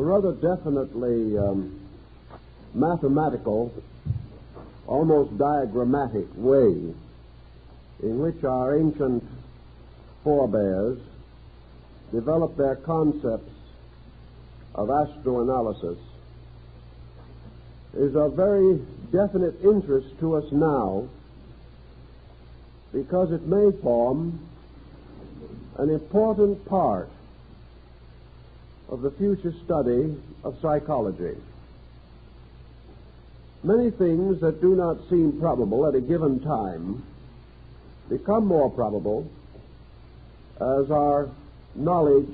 rather definitely mathematical, almost diagrammatic way in which our ancient forebears developed their concepts of astroanalysis is of very definite interest to us now, because it may form an important part of the future study of psychology. Many things that do not seem probable at a given time become more probable as our knowledge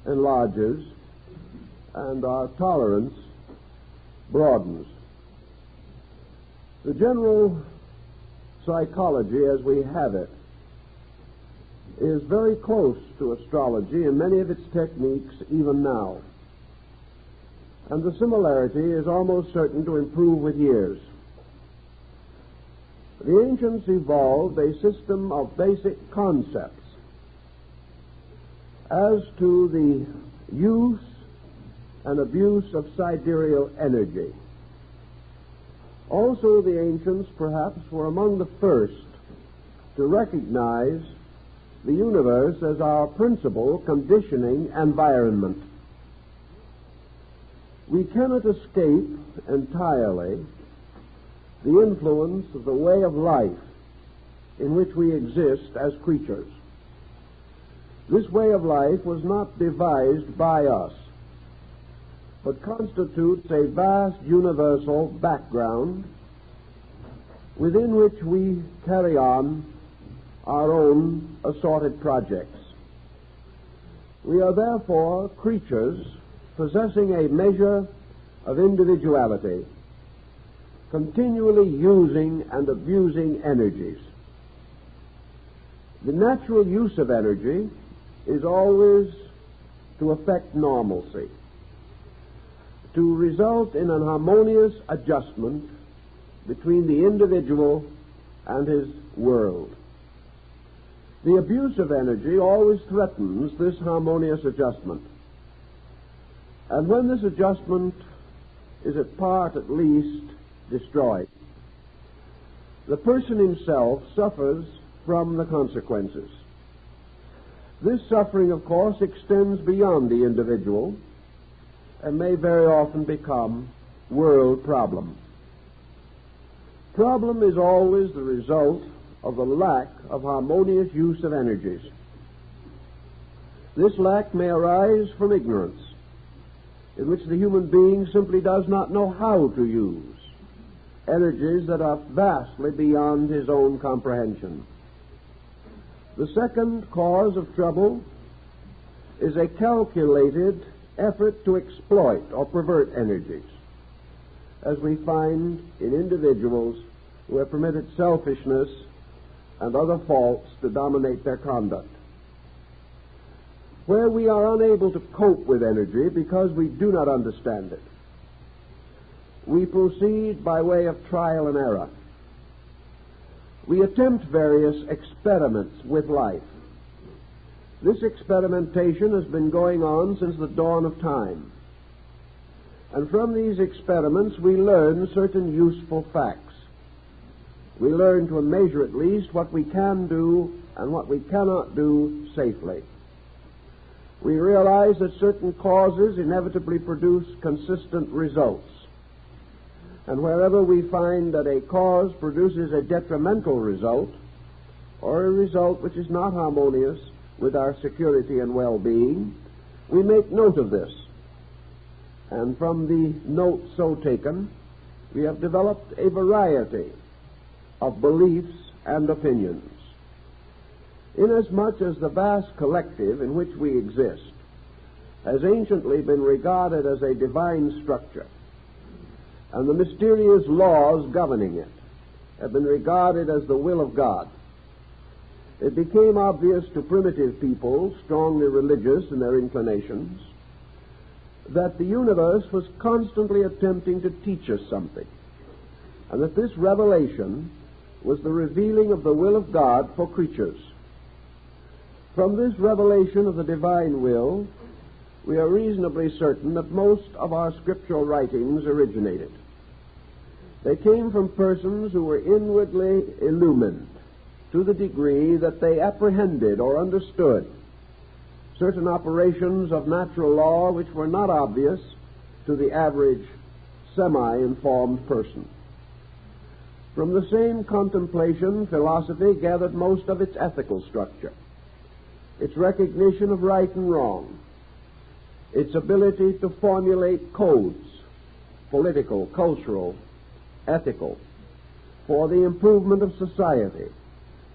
enlarges and our tolerance broadens. The general psychology as we have it is very close to astrology in many of its techniques even now, and the similarity is almost certain to improve with years. The ancients evolved a system of basic concepts as to the use and abuse of sidereal energy. Also, the ancients perhaps were among the first to recognize the universe as our principal conditioning environment. We cannot escape entirely the influence of the way of life in which we exist as creatures. This way of life was not devised by us, but constitutes a vast universal background within which we carry on our own assorted projects. We are therefore creatures possessing a measure of individuality, continually using and abusing energies. The natural use of energy is always to affect normalcy, to result in an harmonious adjustment between the individual and his world. The abuse of energy always threatens this harmonious adjustment. And when this adjustment is at part at least destroyed, the person himself suffers from the consequences. This suffering, of course, extends beyond the individual and may very often become world problem. Problem is always the result of the lack of harmonious use of energies. This lack may arise from ignorance, in which the human being simply does not know how to use energies that are vastly beyond his own comprehension. The second cause of trouble is a calculated effort to exploit or pervert energies, as we find in individuals who have permitted selfishness and other faults to dominate their conduct. Where we are unable to cope with energy because we do not understand it, we proceed by way of trial and error. We attempt various experiments with life. This experimentation has been going on since the dawn of time. And from these experiments we learn certain useful facts. We learn to a measure at least what we can do and what we cannot do safely. We realize that certain causes inevitably produce consistent results. And wherever we find that a cause produces a detrimental result, or a result which is not harmonious with our security and well-being, we make note of this. And from the note so taken, we have developed a variety of beliefs and opinions. Inasmuch as the vast collective in which we exist has anciently been regarded as a divine structure, and the mysterious laws governing it have been regarded as the will of God, it became obvious to primitive people, strongly religious in their inclinations, that the universe was constantly attempting to teach us something, and that this revelation was the revealing of the will of God for creatures. From this revelation of the divine will, we are reasonably certain that most of our scriptural writings originated. They came from persons who were inwardly illumined to the degree that they apprehended or understood certain operations of natural law which were not obvious to the average semi-informed person. From the same contemplation, philosophy gathered most of its ethical structure, its recognition of right and wrong, its ability to formulate codes, political, cultural, ethical, for the improvement of society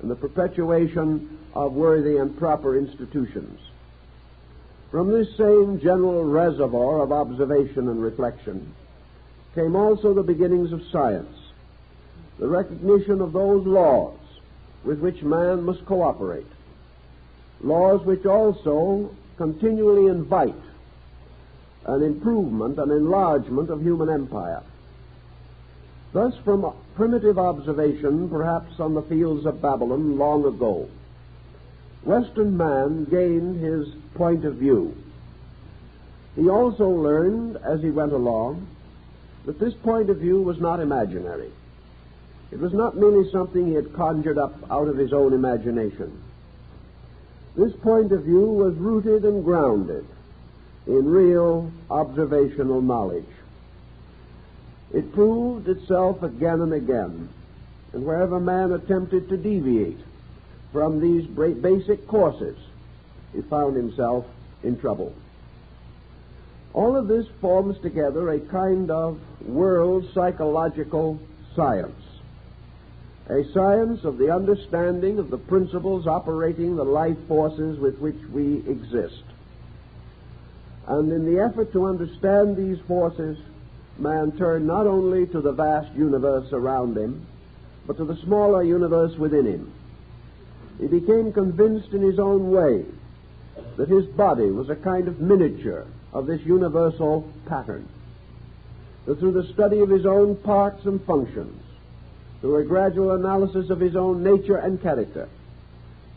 and the perpetuation of worthy and proper institutions. From this same general reservoir of observation and reflection came also the beginnings of science, the recognition of those laws with which man must cooperate, laws which also continually invite an improvement and enlargement of human empire. Thus, from primitive observation, perhaps on the fields of Babylon long ago, Western man gained his point of view. He also learned, as he went along, that this point of view was not imaginary. It was not merely something he had conjured up out of his own imagination. This point of view was rooted and grounded in real observational knowledge. It proved itself again and again, and wherever man attempted to deviate from these basic courses, he found himself in trouble. All of this forms together a kind of world psychological science, a science of the understanding of the principles operating the life forces with which we exist. And in the effort to understand these forces, man turned not only to the vast universe around him, but to the smaller universe within him. He became convinced in his own way that his body was a kind of miniature of this universal pattern, that through the study of his own parts and functions, through a gradual analysis of his own nature and character,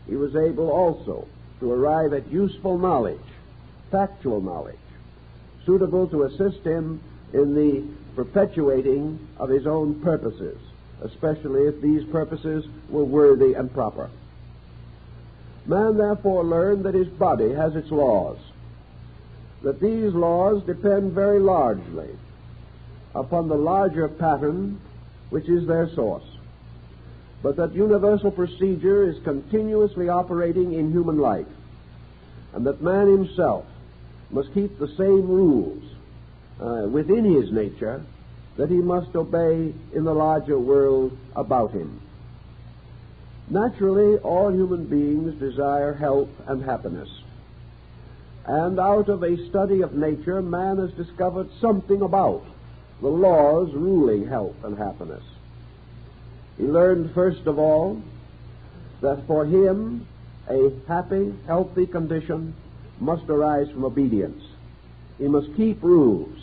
he was able also to arrive at useful knowledge, factual knowledge, suitable to assist him in the perpetuating of his own purposes, especially if these purposes were worthy and proper. Man therefore learned that his body has its laws, that these laws depend very largely upon the larger pattern which is their source, but that universal procedure is continuously operating in human life, and that man himself must keep the same rules within his nature that he must obey in the larger world about him. Naturally, all human beings desire health and happiness. And out of a study of nature, man has discovered something about the laws ruling health and happiness. He learned, first of all, that for him a happy, healthy condition must arise from obedience. He must keep rules.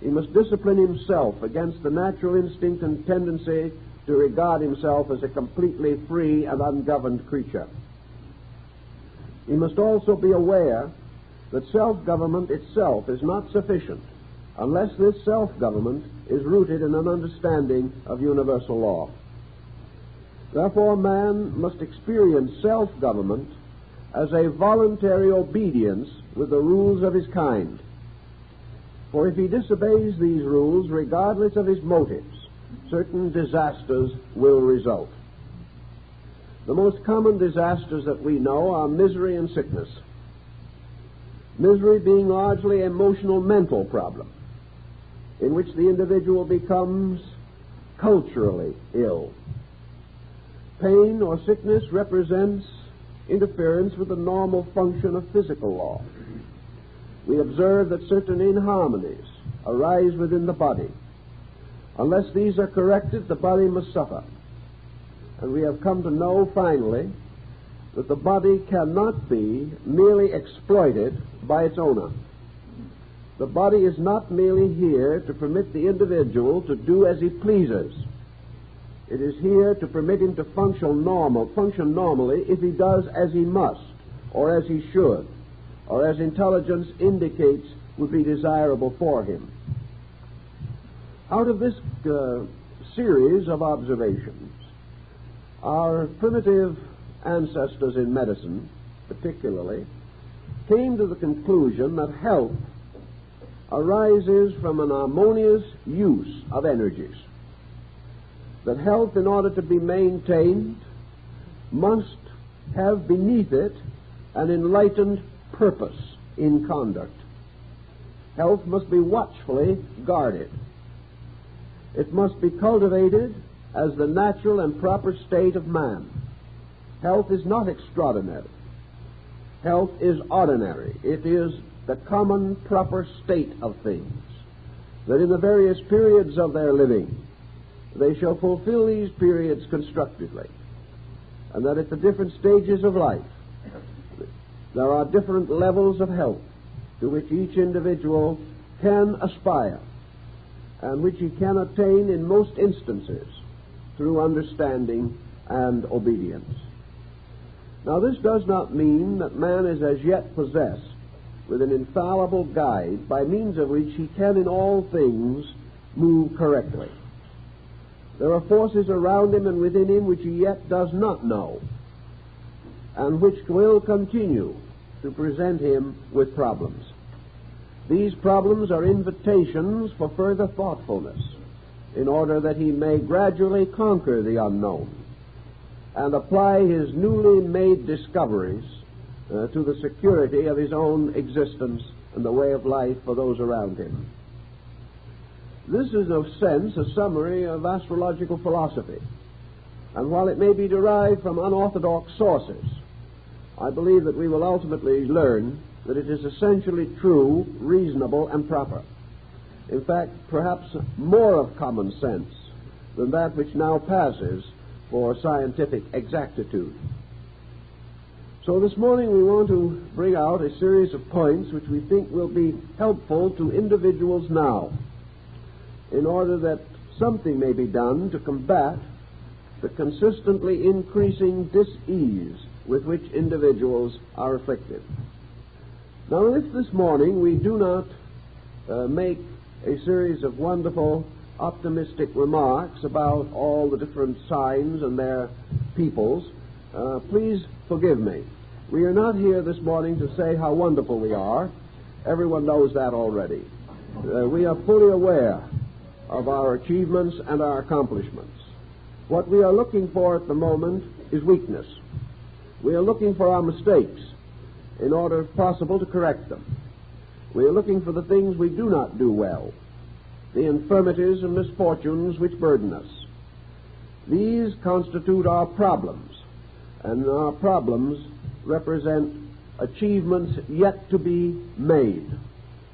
He must discipline himself against the natural instinct and tendency to regard himself as a completely free and ungoverned creature. He must also be aware that self-government itself is not sufficient unless this self-government is rooted in an understanding of universal law. Therefore, man must experience self-government as a voluntary obedience with the rules of his kind. For if he disobeys these rules, regardless of his motives, certain disasters will result. The most common disasters that we know are misery and sickness. Misery being largely an emotional mental problem, in which the individual becomes culturally ill. Pain or sickness represents interference with the normal function of physical law. We observe that certain inharmonies arise within the body. Unless these are corrected, the body must suffer. And we have come to know, finally, that the body cannot be merely exploited by its owner. The body is not merely here to permit the individual to do as he pleases. It is here to permit him to function normally if he does as he must or as he should, or as intelligence indicates would be desirable for him. Out of this series of observations, our primitive ancestors in medicine, particularly, came to the conclusion that health arises from an harmonious use of energies. That health, in order to be maintained, must have beneath it an enlightened purpose in conduct. Health must be watchfully guarded. It must be cultivated as the natural and proper state of man. Health is not extraordinary. Health is ordinary. It is the common proper state of things, that in the various periods of their living they shall fulfill these periods constructively, and that at the different stages of life there are different levels of health to which each individual can aspire, and which he can attain in most instances through understanding and obedience. Now, this does not mean that man is as yet possessed with an infallible guide by means of which he can in all things move correctly. There are forces around him and within him which he yet does not know, and which will continue to present him with problems. These problems are invitations for further thoughtfulness, in order that he may gradually conquer the unknown and apply his newly made discoveries to the security of his own existence and the way of life for those around him. This is, in a sense, a summary of astrological philosophy, and while it may be derived from unorthodox sources, I believe that we will ultimately learn that it is essentially true, reasonable, and proper. In fact, perhaps more of common sense than that which now passes for scientific exactitude. So this morning we want to bring out a series of points which we think will be helpful to individuals now, in order that something may be done to combat the consistently increasing dis-ease with which individuals are afflicted. Now, if this morning we do not make a series of wonderful, optimistic remarks about all the different signs and their peoples, please forgive me. We are not here this morning to say how wonderful we are. Everyone knows that already. We are fully aware of our achievements and our accomplishments. What we are looking for at the moment is weakness. We are looking for our mistakes in order, if possible, to correct them. We are looking for the things we do not do well, the infirmities and misfortunes which burden us. These constitute our problems, and our problems represent achievements yet to be made,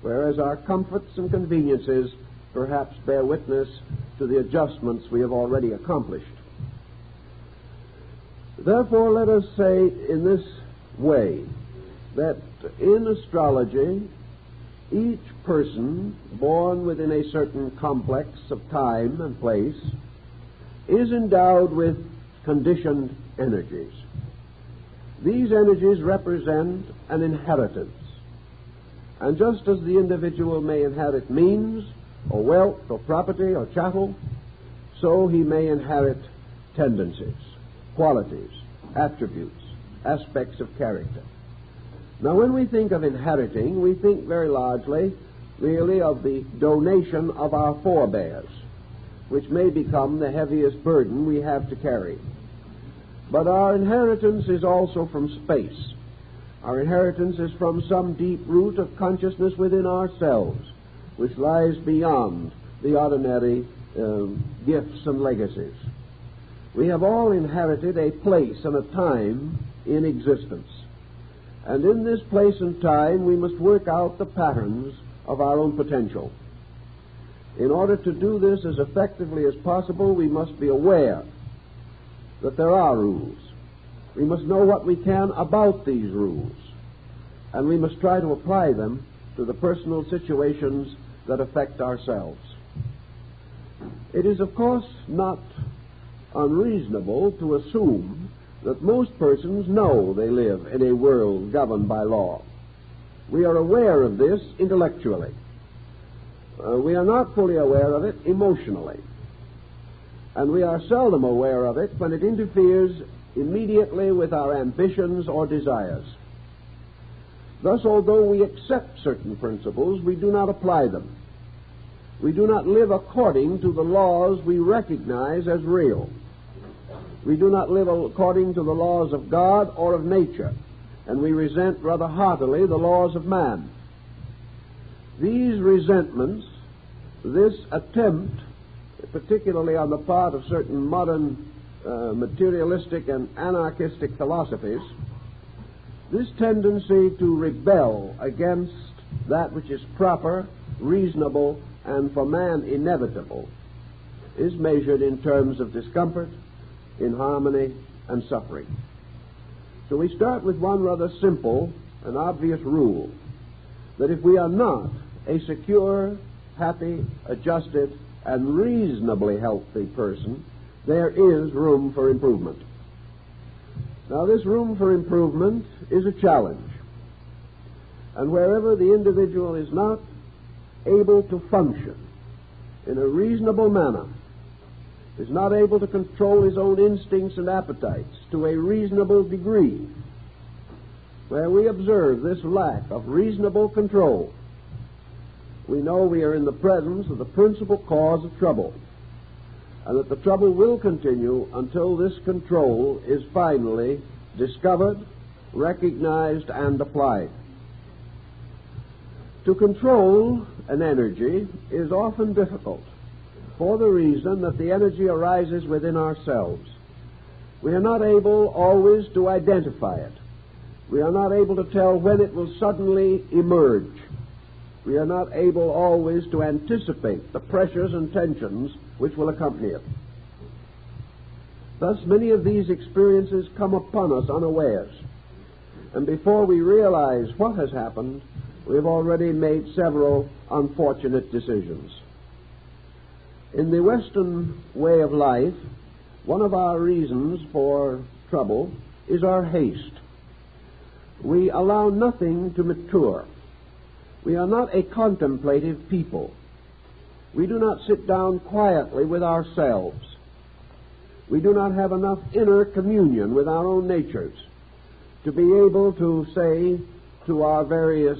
whereas our comforts and conveniences perhaps bear witness to the adjustments we have already accomplished. Therefore, let us say in this way that in astrology, each person born within a certain complex of time and place is endowed with conditioned energies. These energies represent an inheritance. And just as the individual may inherit means, or wealth, or property, or chattel, so he may inherit tendencies, qualities, attributes, aspects of character. Now, when we think of inheriting, we think very largely, really, of the donation of our forebears, which may become the heaviest burden we have to carry. But our inheritance is also from space. Our inheritance is from some deep root of consciousness within ourselves, which lies beyond the ordinary gifts and legacies. We have all inherited a place and a time in existence. And in this place and time, we must work out the patterns of our own potential. In order to do this as effectively as possible, we must be aware that there are rules. We must know what we can about these rules, and we must try to apply them to the personal situations that affect ourselves. It is, of course, not unreasonable to assume that most persons know they live in a world governed by law. We are aware of this intellectually. We are not fully aware of it emotionally. And we are seldom aware of it when it interferes immediately with our ambitions or desires. Thus, although we accept certain principles, we do not apply them. We do not live according to the laws we recognize as real. We do not live according to the laws of God or of nature, and we resent rather heartily the laws of man. These resentments, this attempt, particularly on the part of certain modern materialistic and anarchistic philosophies, this tendency to rebel against that which is proper, reasonable, and for man inevitable is measured in terms of discomfort, inharmony, and suffering. So we start with one rather simple and obvious rule, that if we are not a secure, happy, adjusted, and reasonably healthy person, there is room for improvement. Now, this room for improvement is a challenge. And wherever the individual is not able to function in a reasonable manner, is not able to control his own instincts and appetites to a reasonable degree, where we observe this lack of reasonable control, we know we are in the presence of the principal cause of trouble, and that the trouble will continue until this control is finally discovered, recognized, and applied. To control an energy is often difficult, for the reason that the energy arises within ourselves. We are not able always to identify it. We are not able to tell when it will suddenly emerge. We are not able always to anticipate the pressures and tensions which will accompany it. Thus, many of these experiences come upon us unawares, and before we realize what has happened, we have already made several unfortunate decisions. In the Western way of life, one of our reasons for trouble is our haste. We allow nothing to mature. We are not a contemplative people. We do not sit down quietly with ourselves. We do not have enough inner communion with our own natures to be able to say to our various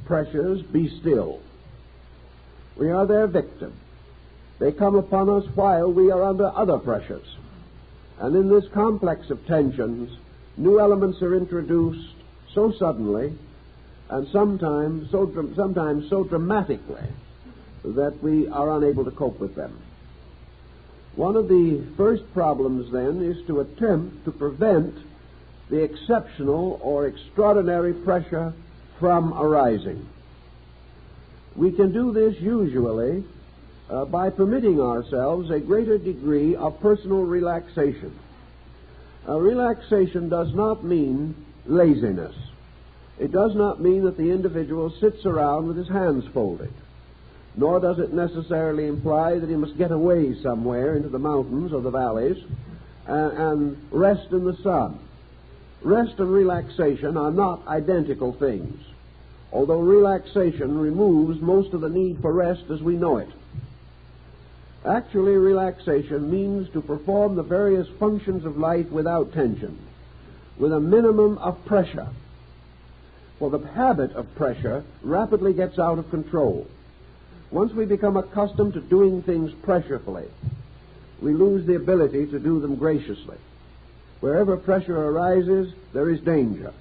pressures, "Be still." We are their victim. They come upon us while we are under other pressures. And in this complex of tensions, new elements are introduced so suddenly and sometimes so dramatically that we are unable to cope with them. One of the first problems, then, is to attempt to prevent the exceptional or extraordinary pressure from arising. We can do this usually by permitting ourselves a greater degree of personal relaxation. Relaxation does not mean laziness. It does not mean that the individual sits around with his hands folded, nor does it necessarily imply that he must get away somewhere into the mountains or the valleys and rest in the sun. Rest and relaxation are not identical things, although relaxation removes most of the need for rest as we know it. Actually, relaxation means to perform the various functions of life without tension, with a minimum of pressure. For the habit of pressure rapidly gets out of control. Once we become accustomed to doing things pressurefully, we lose the ability to do them graciously. Wherever pressure arises, there is danger.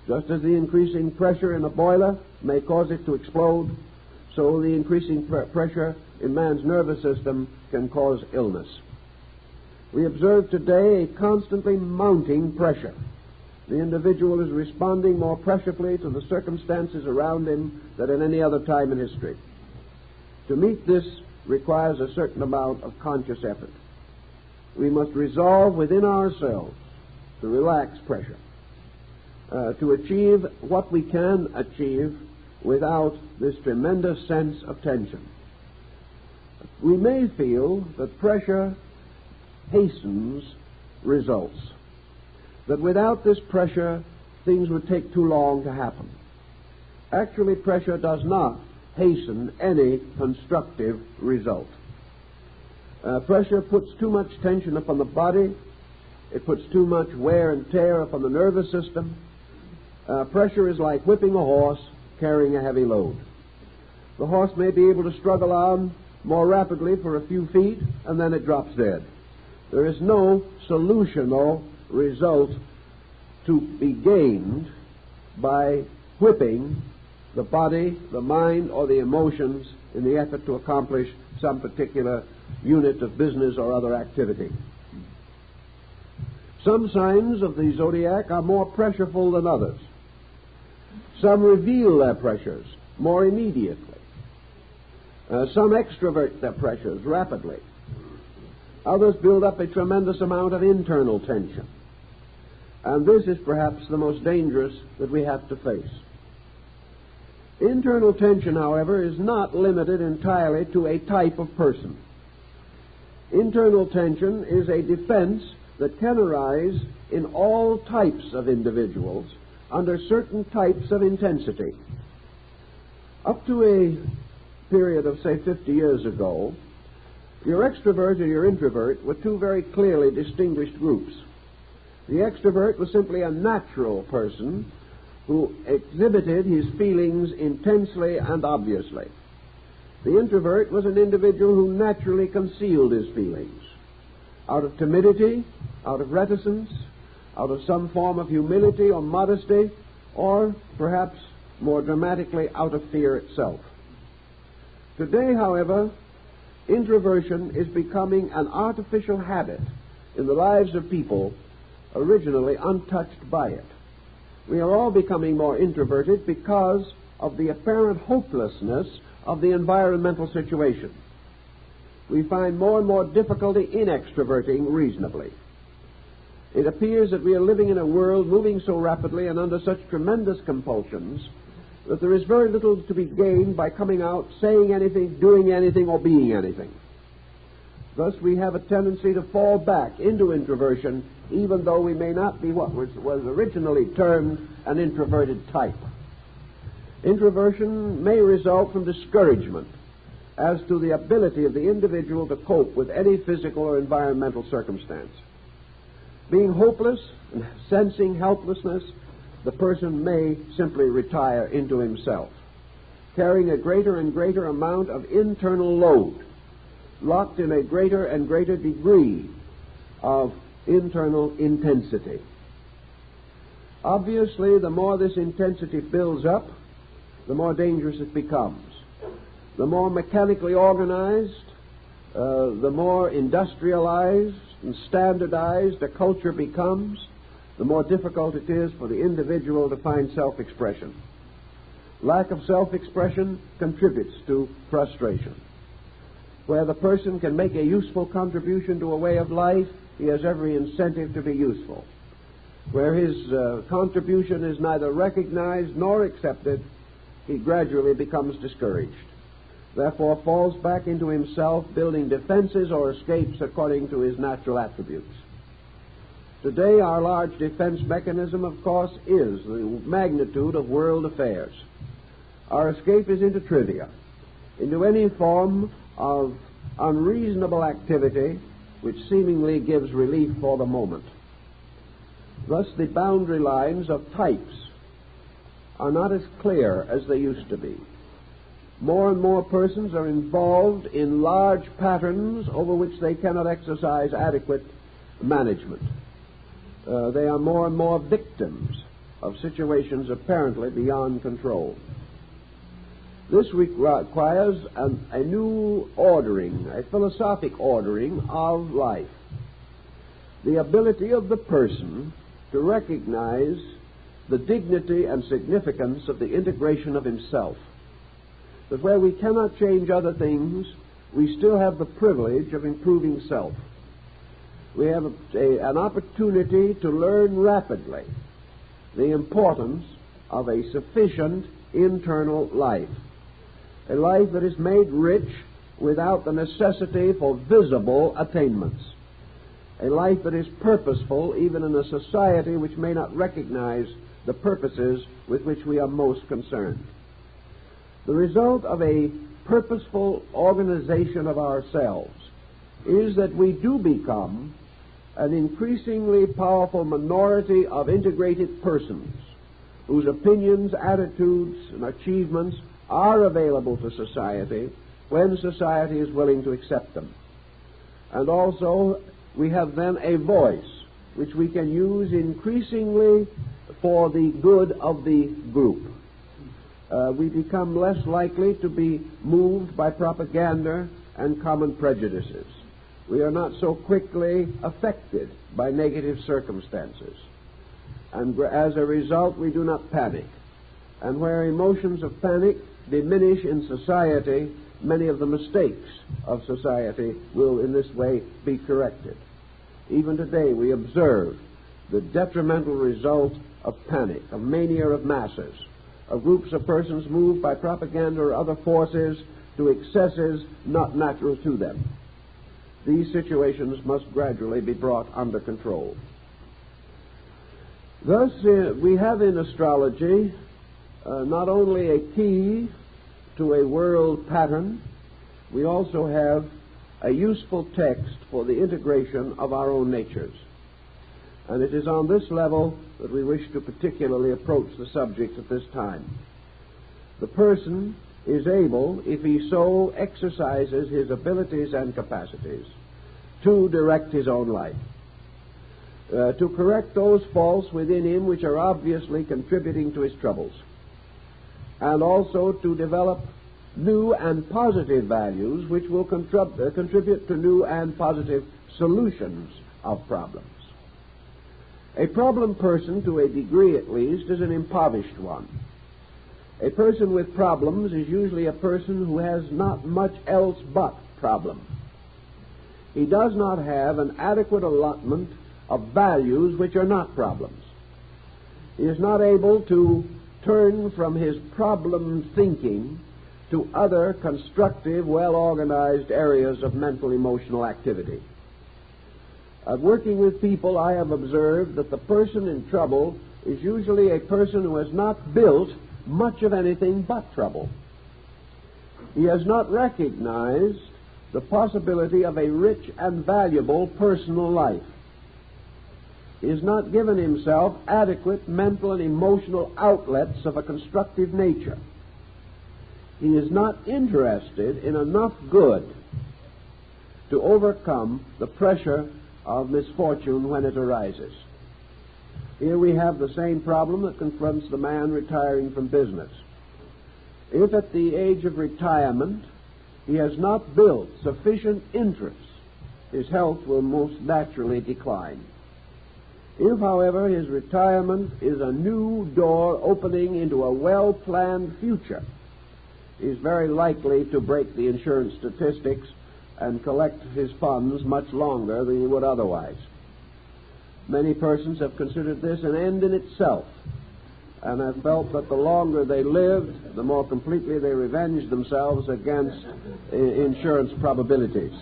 Just as the increasing pressure in a boiler may cause it to explode, so the increasing pressure in man's nervous system can cause illness. We observe today a constantly mounting pressure. The individual is responding more pressurefully to the circumstances around him than at any other time in history. To meet this requires a certain amount of conscious effort. We must resolve within ourselves to relax pressure, to achieve what we can achieve without this tremendous sense of tension. We may feel that pressure hastens results, that without this pressure things would take too long to happen. Actually, pressure does not hasten any constructive result. Pressure puts too much tension upon the body. It puts too much wear and tear upon the nervous system. Pressure is like whipping a horse carrying a heavy load. The horse may be able to struggle on more rapidly for a few feet, and then it drops dead. There is no solutional result to be gained by whipping the body, the mind, or the emotions in the effort to accomplish some particular unit of business or other activity. Some signs of the zodiac are more pressureful than others. Some reveal their pressures more immediately. Some extrovert their pressures rapidly. Others build up a tremendous amount of internal tension. And this is perhaps the most dangerous that we have to face. Internal tension, however, is not limited entirely to a type of person. Internal tension is a defense that can arise in all types of individuals under certain types of intensity. Up to a period of, say, 50 years ago, your extrovert and your introvert were two very clearly distinguished groups. The extrovert was simply a natural person who exhibited his feelings intensely and obviously. The introvert was an individual who naturally concealed his feelings out of timidity, out of reticence, out of some form of humility or modesty, or perhaps more dramatically out of fear itself. Today, however, introversion is becoming an artificial habit in the lives of people originally untouched by it. We are all becoming more introverted because of the apparent hopelessness of the environmental situation. We find more and more difficulty in extroverting reasonably. It appears that we are living in a world moving so rapidly and under such tremendous compulsions that there is very little to be gained by coming out, saying anything, doing anything, or being anything. Thus, we have a tendency to fall back into introversion, even though we may not be what was originally termed an introverted type. Introversion may result from discouragement as to the ability of the individual to cope with any physical or environmental circumstance. Being hopeless and sensing helplessness, the person may simply retire into himself, carrying a greater and greater amount of internal load, locked in a greater and greater degree of internal intensity. Obviously, the more this intensity builds up, the more dangerous it becomes. The more mechanically organized, the more industrialized and standardized a culture becomes, the more difficult it is for the individual to find self-expression. Lack of self-expression contributes to frustration. Where the person can make a useful contribution to a way of life, he has every incentive to be useful. Where his contribution is neither recognized nor accepted, he gradually becomes discouraged. Therefore falls back into himself, building defenses or escapes according to his natural attributes. Today, our large defense mechanism, of course, is the magnitude of world affairs. Our escape is into trivia, into any form of unreasonable activity which seemingly gives relief for the moment. Thus, the boundary lines of types are not as clear as they used to be. More and more persons are involved in large patterns over which they cannot exercise adequate management. They are more and more victims of situations apparently beyond control. This requires a new ordering, a philosophic ordering of life. The ability of the person to recognize the dignity and significance of the integration of himself. That where we cannot change other things, we still have the privilege of improving self. We have an opportunity to learn rapidly the importance of a sufficient internal life. A life that is made rich without the necessity for visible attainments. A life that is purposeful even in a society which may not recognize the purposes with which we are most concerned. The result of a purposeful organization of ourselves is that we do become an increasingly powerful minority of integrated persons whose opinions, attitudes, and achievements are available to society when society is willing to accept them. And also, we have then a voice which we can use increasingly for the good of the group. We become less likely to be moved by propaganda and common prejudices. We are not so quickly affected by negative circumstances. And as a result, we do not panic. And where emotions of panic diminish in society, many of the mistakes of society will in this way be corrected. Even today we observe the detrimental result of panic, of mania of masses, of groups of persons moved by propaganda or other forces to excesses not natural to them. These situations must gradually be brought under control. Thus, we have in astrology not only a key to a world pattern, we also have a useful text for the integration of our own natures. And it is on this level that we wish to particularly approach the subject at this time. The person is able, if he so exercises his abilities and capacities, to direct his own life, to correct those faults within him which are obviously contributing to his troubles, and also to develop new and positive values which will contribute to new and positive solutions of problems. A problem person, to a degree at least, is an impoverished one. A person with problems is usually a person who has not much else but problem. He does not have an adequate allotment of values which are not problems. He is not able to turn from his problem thinking to other constructive, well-organized areas of mental, emotional activity. Working with people, I have observed that the person in trouble is usually a person who has not built much of anything but trouble. He has not recognized the possibility of a rich and valuable personal life. He has not given himself adequate mental and emotional outlets of a constructive nature. He is not interested in enough good to overcome the pressure of misfortune when it arises. Here we have the same problem that confronts the man retiring from business. If at the age of retirement he has not built sufficient interest, his health will most naturally decline. If, however, his retirement is a new door opening into a well-planned future, he is very likely to break the insurance statistics and collect his funds much longer than he would otherwise. Many persons have considered this an end in itself, and have felt that the longer they lived, the more completely they revenged themselves against insurance probabilities.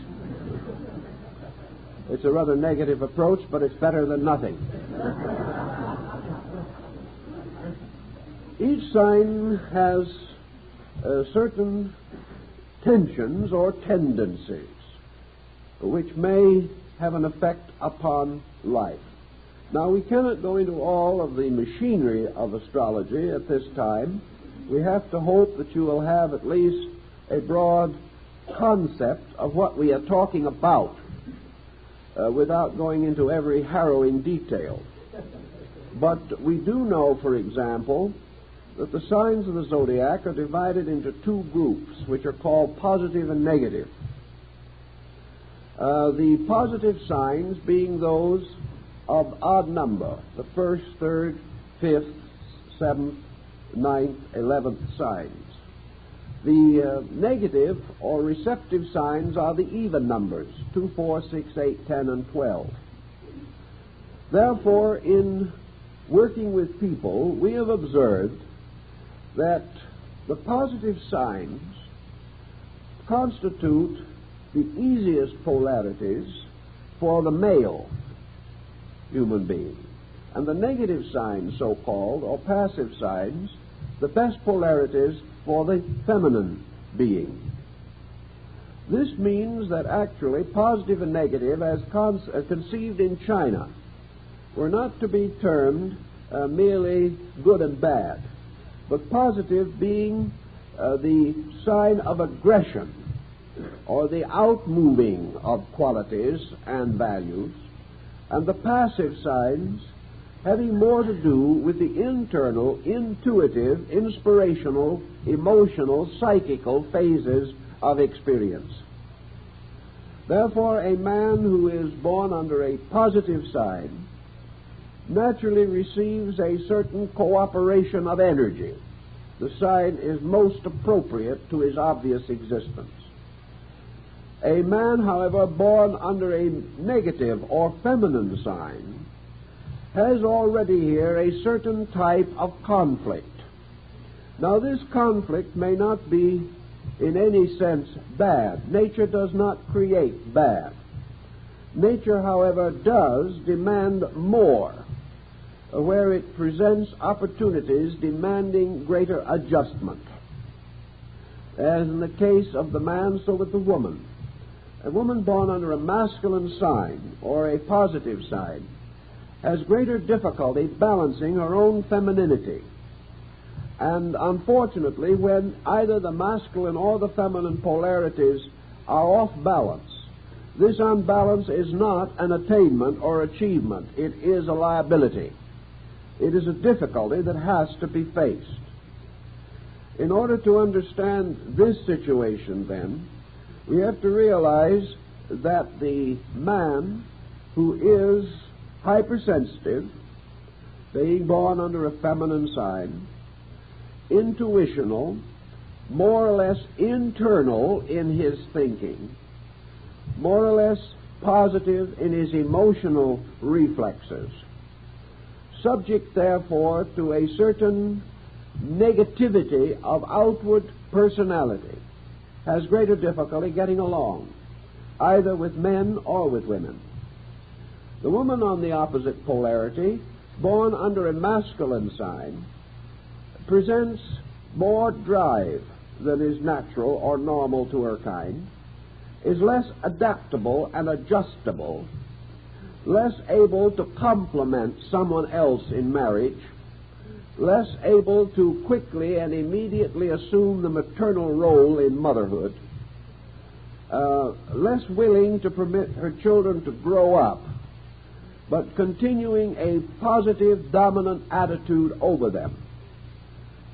It's a rather negative approach, but it's better than nothing. Each sign has certain tensions or tendencies which may have an effect upon life. Now, we cannot go into all of the machinery of astrology at this time. We have to hope that you will have at least a broad concept of what we are talking about without going into every harrowing detail. But we do know, for example, that the signs of the zodiac are divided into two groups, which are called positive and negative. The positive signs being those of odd number, the first, third, fifth, seventh, ninth, 11th signs. The negative or receptive signs are the even numbers, 2, 4, 6, 8, 10, and 12. Therefore, in working with people, we have observed that the positive signs constitute the easiest polarities for the male human being. And the negative signs, so-called, or passive signs, the best polarities for the feminine being. This means that actually positive and negative, as conceived in China, were not to be termed merely good and bad, but positive being the sign of aggression or the outmoving of qualities and values, and the passive signs having more to do with the internal, intuitive, inspirational, emotional, psychical phases of experience. Therefore, a man who is born under a positive sign naturally receives a certain cooperation of energy. The sign is most appropriate to his obvious existence. A man, however, born under a negative or feminine sign has already here a certain type of conflict. Now, this conflict may not be in any sense bad. Nature does not create bad. Nature, however, does demand more, where it presents opportunities demanding greater adjustment. As in the case of the man, so with the woman. A woman born under a masculine sign or a positive sign has greater difficulty balancing her own femininity. And unfortunately, when either the masculine or the feminine polarities are off balance, this unbalance is not an attainment or achievement. It is a liability. It is a difficulty that has to be faced. In order to understand this situation, then, we have to realize that the man who is hypersensitive, being born under a feminine sign, intuitional, more or less internal in his thinking, more or less positive in his emotional reflexes, subject therefore to a certain negativity of outward personality, has greater difficulty getting along, either with men or with women. The woman on the opposite polarity, born under a masculine sign, presents more drive than is natural or normal to her kind, is less adaptable and adjustable, less able to complement someone else in marriage, less able to quickly and immediately assume the maternal role in motherhood, less willing to permit her children to grow up, but continuing a positive, dominant attitude over them.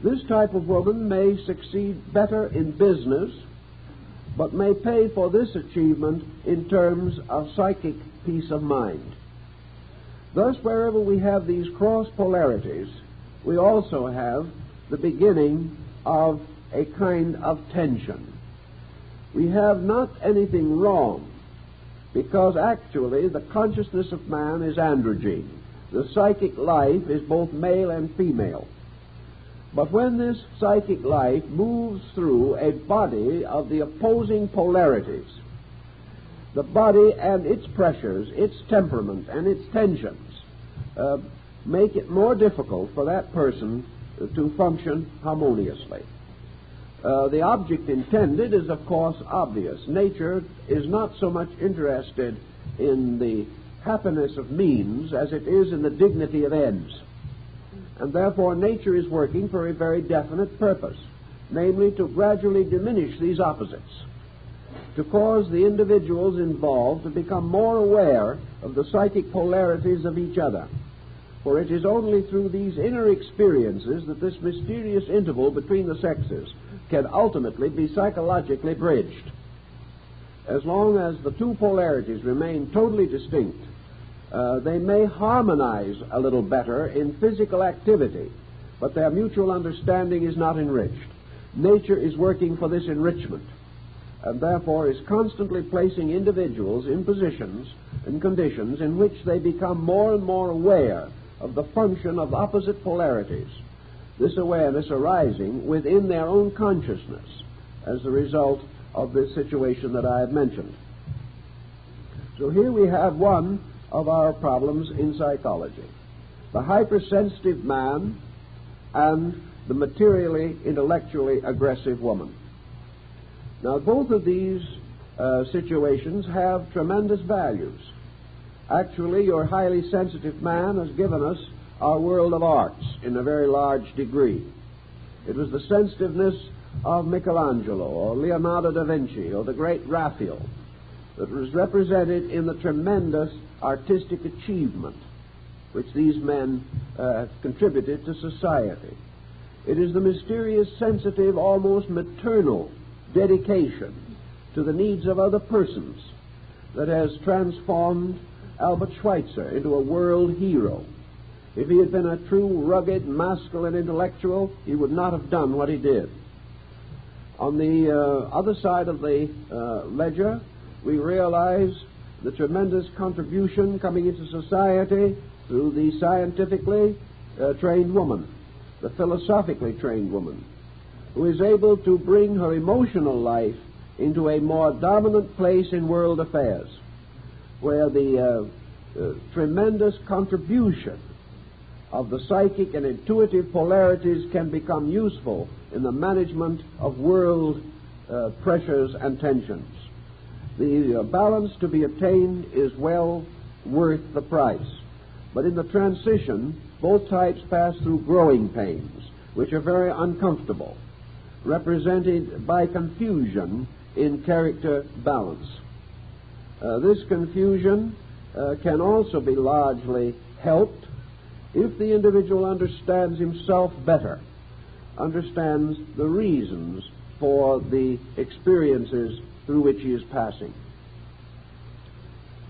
This type of woman may succeed better in business, but may pay for this achievement in terms of psychic peace of mind. Thus, wherever we have these cross polarities, we also have the beginning of a kind of tension. We have not anything wrong, because actually the consciousness of man is androgyne. The psychic life is both male and female. But when this psychic life moves through a body of the opposing polarities, the body and its pressures, its temperament, and its tensions make it more difficult for that person to function harmoniously. The object intended is, of course, obvious. Nature is not so much interested in the happiness of means as it is in the dignity of ends. And therefore, nature is working for a very definite purpose, namely to gradually diminish these opposites, to cause the individuals involved to become more aware of the psychic polarities of each other. For it is only through these inner experiences that this mysterious interval between the sexes can ultimately be psychologically bridged. As long as the two polarities remain totally distinct, they may harmonize a little better in physical activity, but their mutual understanding is not enriched. Nature is working for this enrichment, and therefore is constantly placing individuals in positions and conditions in which they become more and more aware of the function of opposite polarities, this awareness arising within their own consciousness as a result of this situation that I have mentioned. So here we have one of our problems in psychology. The hypersensitive man and the materially, intellectually aggressive woman. Now, both of these situations have tremendous values. Actually, your highly sensitive man has given us our world of arts in a very large degree. It was the sensitiveness of Michelangelo or Leonardo da Vinci or the great Raphael that was represented in the tremendous artistic achievement which these men contributed to society. It is the mysterious, sensitive, almost maternal dedication to the needs of other persons that has transformed Albert Schweitzer into a world hero. If he had been a true, rugged, masculine intellectual, he would not have done what he did. On the other side of the ledger, we realize the tremendous contribution coming into society through the scientifically trained woman, the philosophically trained woman, who is able to bring her emotional life into a more dominant place in world affairs, where the tremendous contribution of the psychic and intuitive polarities can become useful in the management of world pressures and tensions. The balance to be attained is well worth the price. But in the transition, both types pass through growing pains, which are very uncomfortable, represented by confusion in character balance. This confusion can also be largely helped if the individual understands himself better, understands the reasons for the experiences through which he is passing.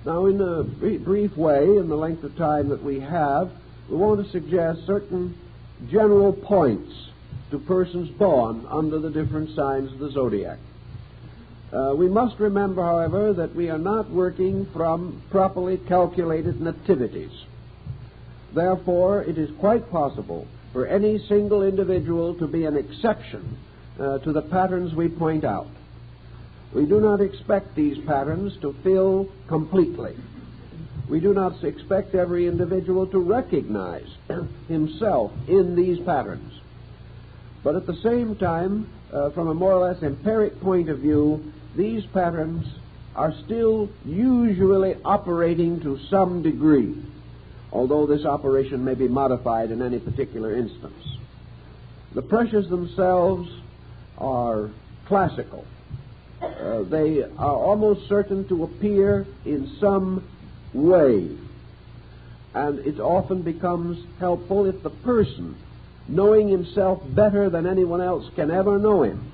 Now, in a brief way, in the length of time that we have, we want to suggest certain general points to persons born under the different signs of the zodiac. We must remember, however, that we are not working from properly calculated nativities. Therefore, it is quite possible for any single individual to be an exception to the patterns we point out. We do not expect these patterns to fill completely. We do not expect every individual to recognize himself in these patterns. But at the same time, from a more or less empiric point of view, these patterns are still usually operating to some degree, although this operation may be modified in any particular instance. The pressures themselves are classical. They are almost certain to appear in some way, and it often becomes helpful if the person, knowing himself better than anyone else can ever know him,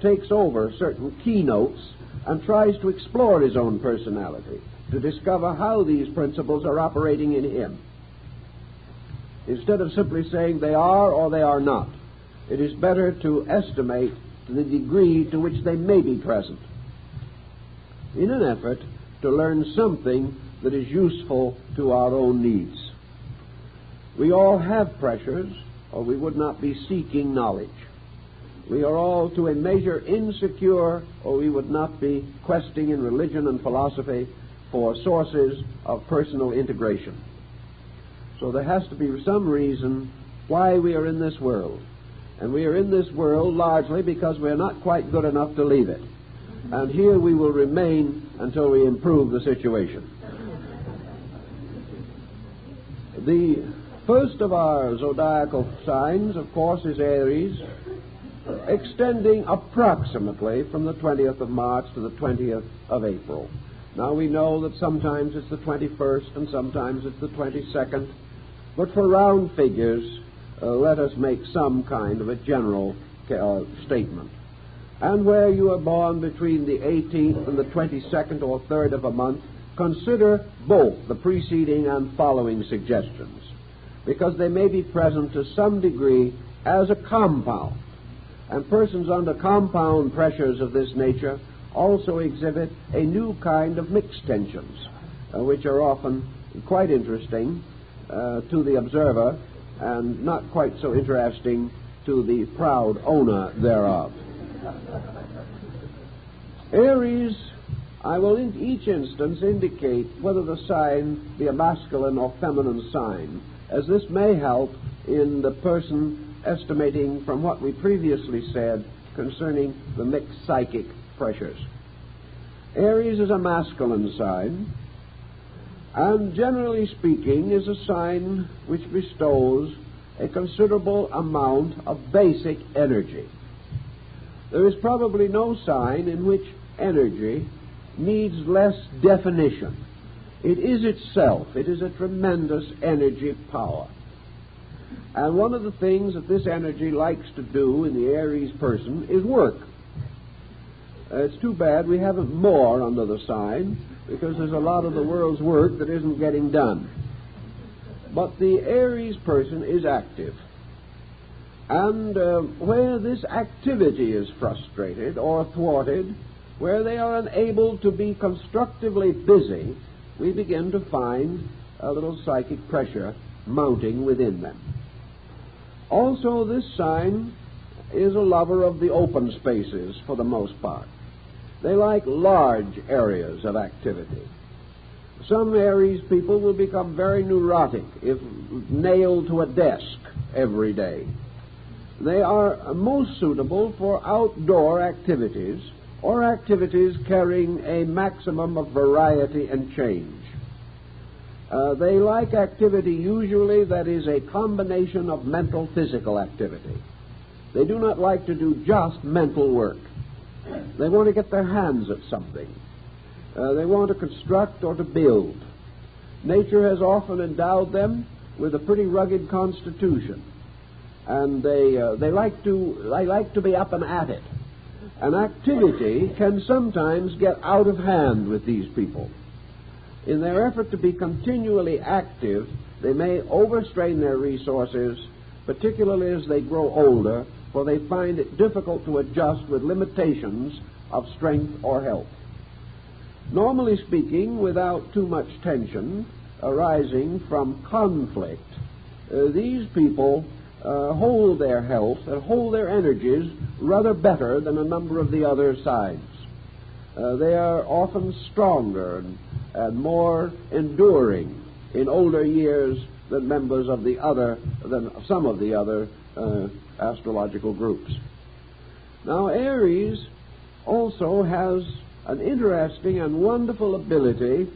takes over certain keynotes and tries to explore his own personality, to discover how these principles are operating in him. Instead of simply saying they are or they are not, it is better to estimate the degree to which they may be present, in an effort to learn something that is useful to our own needs. We all have pressures, or we would not be seeking knowledge. We are all to a measure insecure, or we would not be questing in religion and philosophy for sources of personal integration. So there has to be some reason why we are in this world. And we are in this world largely because we are not quite good enough to leave it. And here we will remain until we improve the situation. The first of our zodiacal signs, of course, is Aries, extending approximately from the 20th of March to the 20th of April. Now, we know that sometimes it's the 21st and sometimes it's the 22nd, but for round figures, let us make some kind of a general statement. And where you are born between the 18th and the 22nd or 3rd of a month, consider both the preceding and following suggestions, because they may be present to some degree as a compound. And persons under compound pressures of this nature also exhibit a new kind of mixed tensions, which are often quite interesting to the observer and not quite so interesting to the proud owner thereof. Aries, I will in each instance indicate whether the sign be a masculine or feminine sign, as this may help in the person estimating from what we previously said concerning the mixed psychic pressures. Aries is a masculine sign, and generally speaking is a sign which bestows a considerable amount of basic energy. There is probably no sign in which energy needs less definition. It is itself. It is a tremendous energy power. And one of the things that this energy likes to do in the Aries person is work. It's too bad we haven't more under the sign, because there's a lot of the world's work that isn't getting done. But the Aries person is active. And where this activity is frustrated or thwarted, where they are unable to be constructively busy, we begin to find a little psychic pressure mounting within them. Also, this sign is a lover of the open spaces for the most part. They like large areas of activity. Some Aries people will become very neurotic if nailed to a desk every day. They are most suitable for outdoor activities or activities carrying a maximum of variety and change. They like activity usually that is a combination of mental physical activity. They do not like to do just mental work. They want to get their hands at something. They want to construct or to build. Nature has often endowed them with a pretty rugged constitution, and they like to be up and at it. And activity can sometimes get out of hand with these people. In their effort to be continually active, they may overstrain their resources, particularly as they grow older, for they find it difficult to adjust with limitations of strength or health. Normally speaking, without too much tension arising from conflict, these people hold their health and hold their energies rather better than a number of the other signs. They are often stronger and more enduring in older years than some of the other astrological groups. Now, Aries also has an interesting and wonderful ability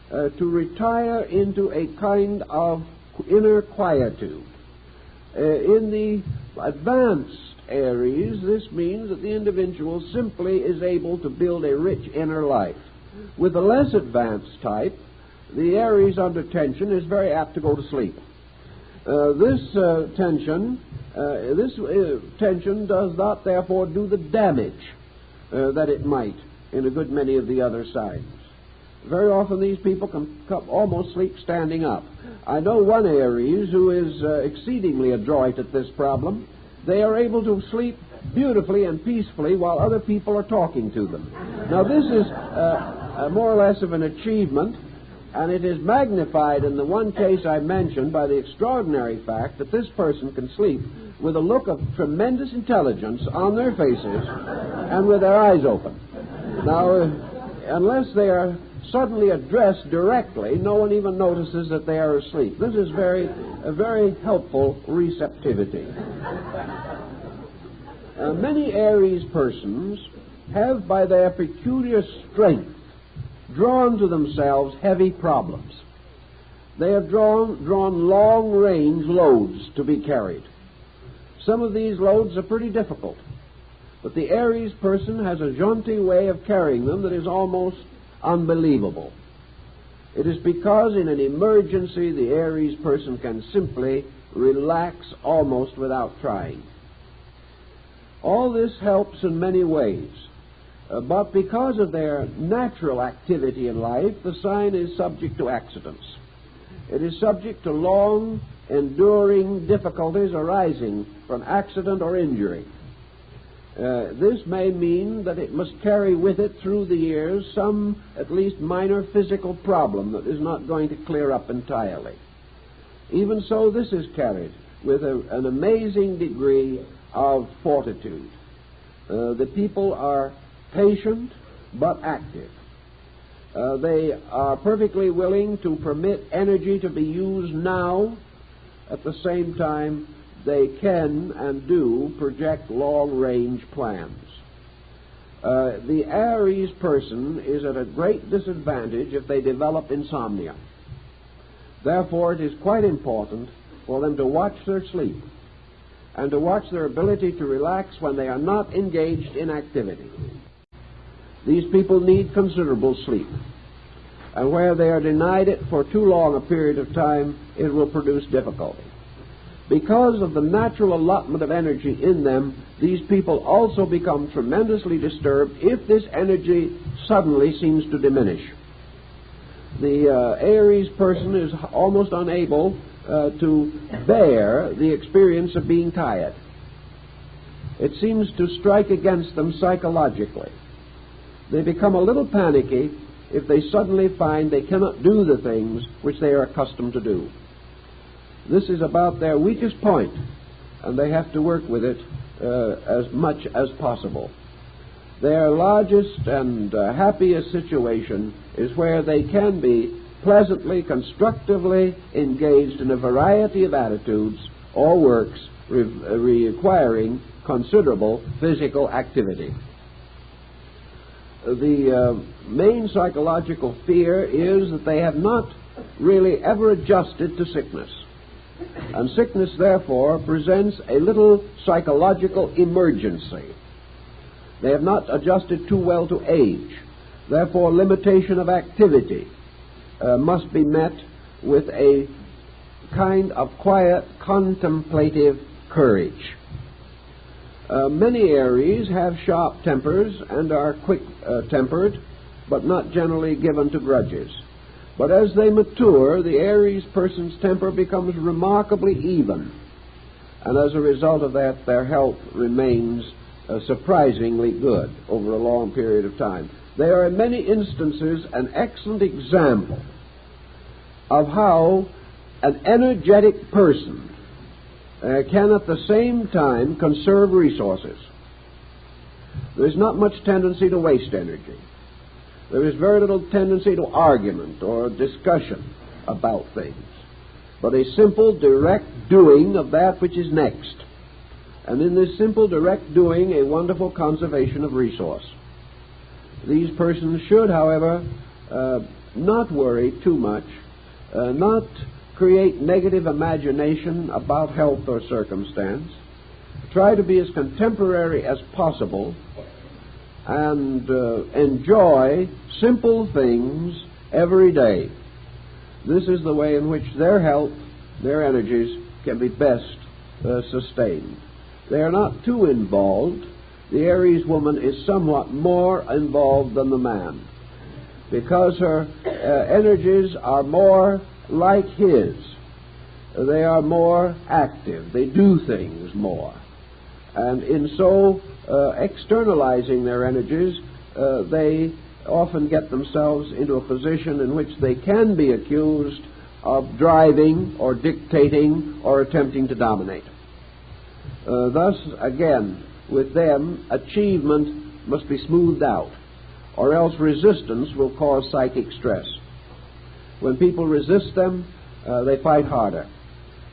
to retire into a kind of inner quietude. In the advanced Aries, this means that the individual simply is able to build a rich inner life. With the less advanced type, the Aries under tension is very apt to go to sleep. This tension does not, therefore, do the damage that it might in a good many of the other signs. Very often these people can almost sleep standing up. I know one Aries who is exceedingly adroit at this problem. They are able to sleep beautifully and peacefully while other people are talking to them. Now, this is more or less of an achievement, and it is magnified in the one case I mentioned by the extraordinary fact that this person can sleep with a look of tremendous intelligence on their faces and with their eyes open. Now, unless they are suddenly addressed directly, no one even notices that they are asleep. This is a very helpful receptivity. Many Aries persons have, by their peculiar strength, drawn to themselves heavy problems. They have drawn long-range loads to be carried. Some of these loads are pretty difficult, but the Aries person has a jaunty way of carrying them that is almost unbelievable. It is because in an emergency the Aries person can simply relax almost without trying. All this helps in many ways, but because of their natural activity in life, the sign is subject to accidents. It is subject to long, enduring difficulties arising from accident or injury. This may mean that it must carry with it through the years some at least minor physical problem that is not going to clear up entirely. Even so, this is carried with an amazing degree of fortitude. The people are patient but active. They are perfectly willing to permit energy to be used now, at the same time they can and do project long-range plans. The Aries person is at a great disadvantage if they develop insomnia. Therefore, it is quite important for them to watch their sleep and to watch their ability to relax when they are not engaged in activity. These people need considerable sleep, and where they are denied it for too long a period of time, it will produce difficulty. Because of the natural allotment of energy in them, these people also become tremendously disturbed if this energy suddenly seems to diminish. The Aries person is almost unable to bear the experience of being tired. It seems to strike against them psychologically. They become a little panicky if they suddenly find they cannot do the things which they are accustomed to do. This is about their weakest point, and they have to work with it as much as possible. Their largest and happiest situation is where they can be pleasantly, constructively engaged in a variety of attitudes or works requiring considerable physical activity. The main psychological fear is that they have not really ever adjusted to sickness. And sickness, therefore, presents a little psychological emergency. They have not adjusted too well to age. Therefore, limitation of activity must be met with a kind of quiet, contemplative courage. Many Aries have sharp tempers and are quick-tempered, but not generally given to grudges. But as they mature, the Aries person's temper becomes remarkably even, and as a result of that, their health remains surprisingly good over a long period of time. They are in many instances an excellent example of how an energetic person can at the same time conserve resources. There is not much tendency to waste energy. There is very little tendency to argument or discussion about things, but a simple, direct doing of that which is next. And in this simple, direct doing, a wonderful conservation of resource. These persons should, however, not worry too much, not create negative imagination about health or circumstance, try to be as contemporary as possible, and enjoy simple things every day. This is the way in which their health, their energies, can be best sustained. They are not too involved. The Aries woman is somewhat more involved than the man, because her energies are more like his. They are more active. They do things more. And in so externalizing their energies, they often get themselves into a position in which they can be accused of driving or dictating or attempting to dominate. Thus, again, with them, achievement must be smoothed out, or else resistance will cause psychic stress. When people resist them, they fight harder.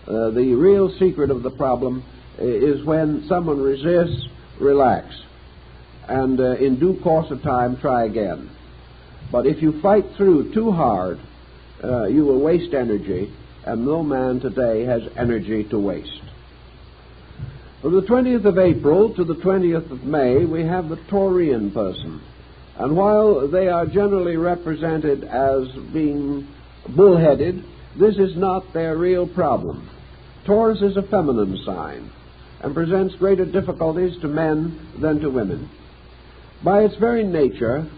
The real secret of the problem is when someone resists, relax, and in due course of time, try again. But if you fight through too hard, you will waste energy, and no man today has energy to waste. From the 20th of April to the 20th of May, we have the Taurian person. And while they are generally represented as being bullheaded, this is not their real problem. Taurus is a feminine sign and presents greater difficulties to men than to women. By its very nature,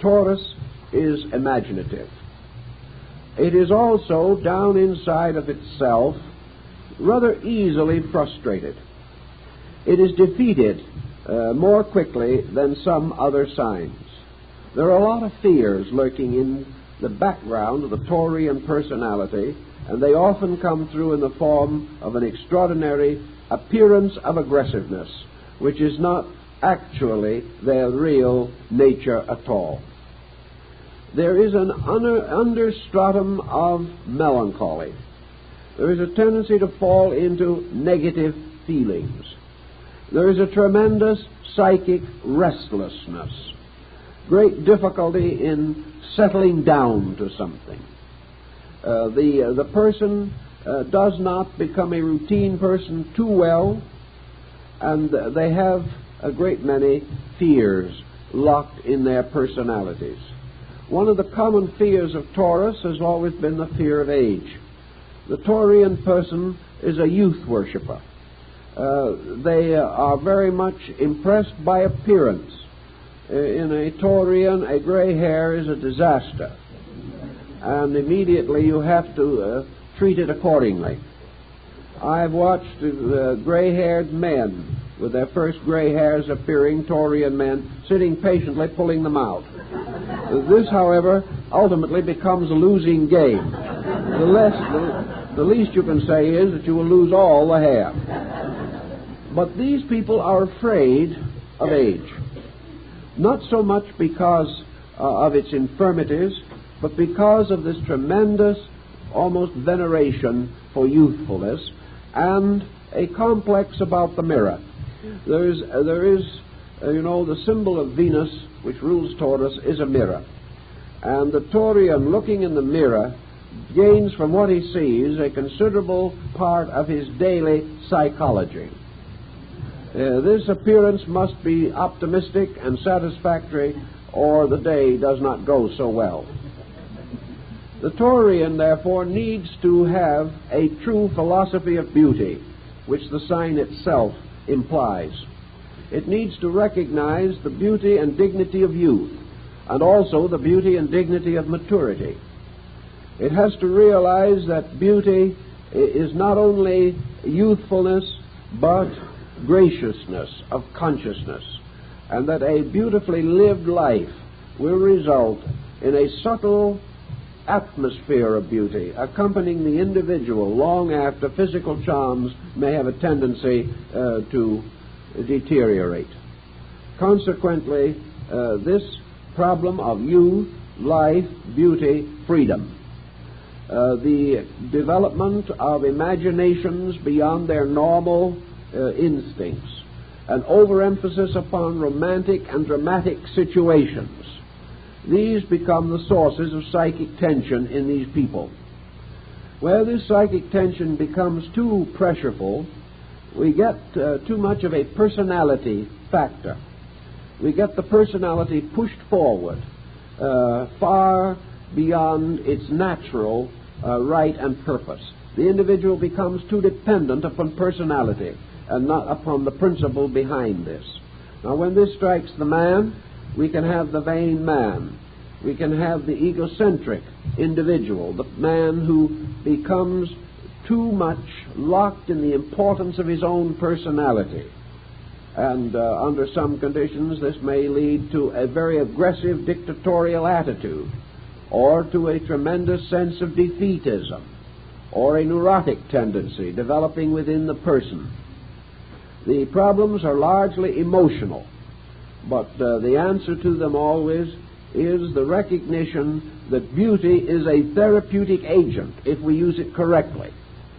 Taurus is imaginative. It is also, down inside of itself, rather easily frustrated. It is defeated more quickly than some other signs. There are a lot of fears lurking in the background of the Taurian personality, and they often come through in the form of an extraordinary appearance of aggressiveness, which is not actually their real nature at all. There is an understratum of melancholy. There is a tendency to fall into negative feelings. There is a tremendous psychic restlessness, great difficulty in settling down to something. The person does not become a routine person too well, and they have a great many fears locked in their personalities. One of the common fears of Taurus has always been the fear of age. The Taurian person is a youth worshipper. They are very much impressed by appearance. In a Taurian, a gray hair is a disaster, and immediately you have to treat it accordingly. I've watched gray-haired men with their first gray hairs appearing, Taurian men, sitting patiently pulling them out. This, however, ultimately becomes a losing game. The least you can say is that you will lose all the hair. But these people are afraid of age, not so much because of its infirmities, but because of this tremendous, almost veneration for youthfulness and a complex about the mirror. There is, the symbol of Venus, which rules Taurus, is a mirror. And the Taurian, looking in the mirror, gains from what he sees a considerable part of his daily psychology. This appearance must be optimistic and satisfactory, or the day does not go so well. The Taurian, therefore, needs to have a true philosophy of beauty, which the sign itself implies. It needs to recognize the beauty and dignity of youth, and also the beauty and dignity of maturity. It has to realize that beauty is not only youthfulness, but graciousness of consciousness, and that a beautifully lived life will result in a subtle atmosphere of beauty accompanying the individual long after physical charms may have a tendency to deteriorate. Consequently, this problem of youth, life, beauty, freedom, the development of imaginations beyond their normal instincts, an overemphasis upon romantic and dramatic situations, these become the sources of psychic tension in these people. Where this psychic tension becomes too pressureful, we get too much of a personality factor. We get the personality pushed forward far beyond its natural right and purpose. The individual becomes too dependent upon personality and not upon the principle behind this. Now, when this strikes the man, we can have the vain man. We can have the egocentric individual, the man who becomes too much locked in the importance of his own personality. And under some conditions, this may lead to a very aggressive dictatorial attitude, or to a tremendous sense of defeatism, or a neurotic tendency developing within the person. The problems are largely emotional, but the answer to them always is the recognition that beauty is a therapeutic agent if we use it correctly.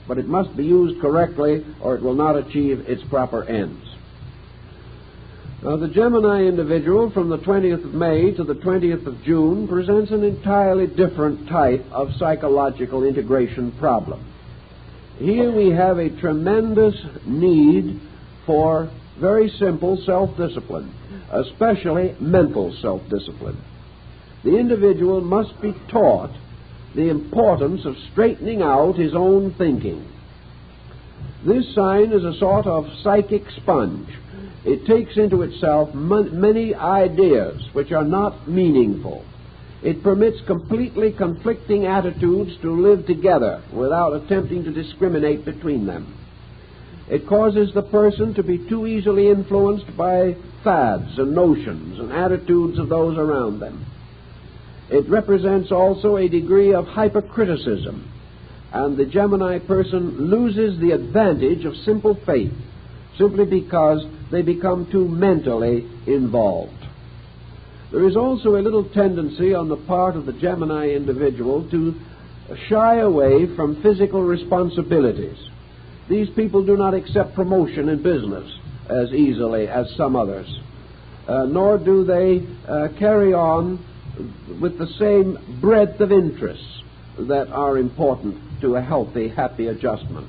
But it must be used correctly or it will not achieve its proper ends. Now, the Gemini individual from the 20th of May to the 20th of June presents an entirely different type of psychological integration problem. Here we have a tremendous need for very simple self-discipline, especially mental self-discipline. The individual must be taught the importance of straightening out his own thinking. This sign is a sort of psychic sponge. It takes into itself many ideas which are not meaningful. It permits completely conflicting attitudes to live together without attempting to discriminate between them. It causes the person to be too easily influenced by fads and notions and attitudes of those around them. It represents also a degree of hypercriticism, and the Gemini person loses the advantage of simple faith simply because they become too mentally involved. There is also a little tendency on the part of the Gemini individual to shy away from physical responsibilities. These people do not accept promotion in business as easily as some others, nor do they carry on with the same breadth of interests that are important to a healthy, happy adjustment.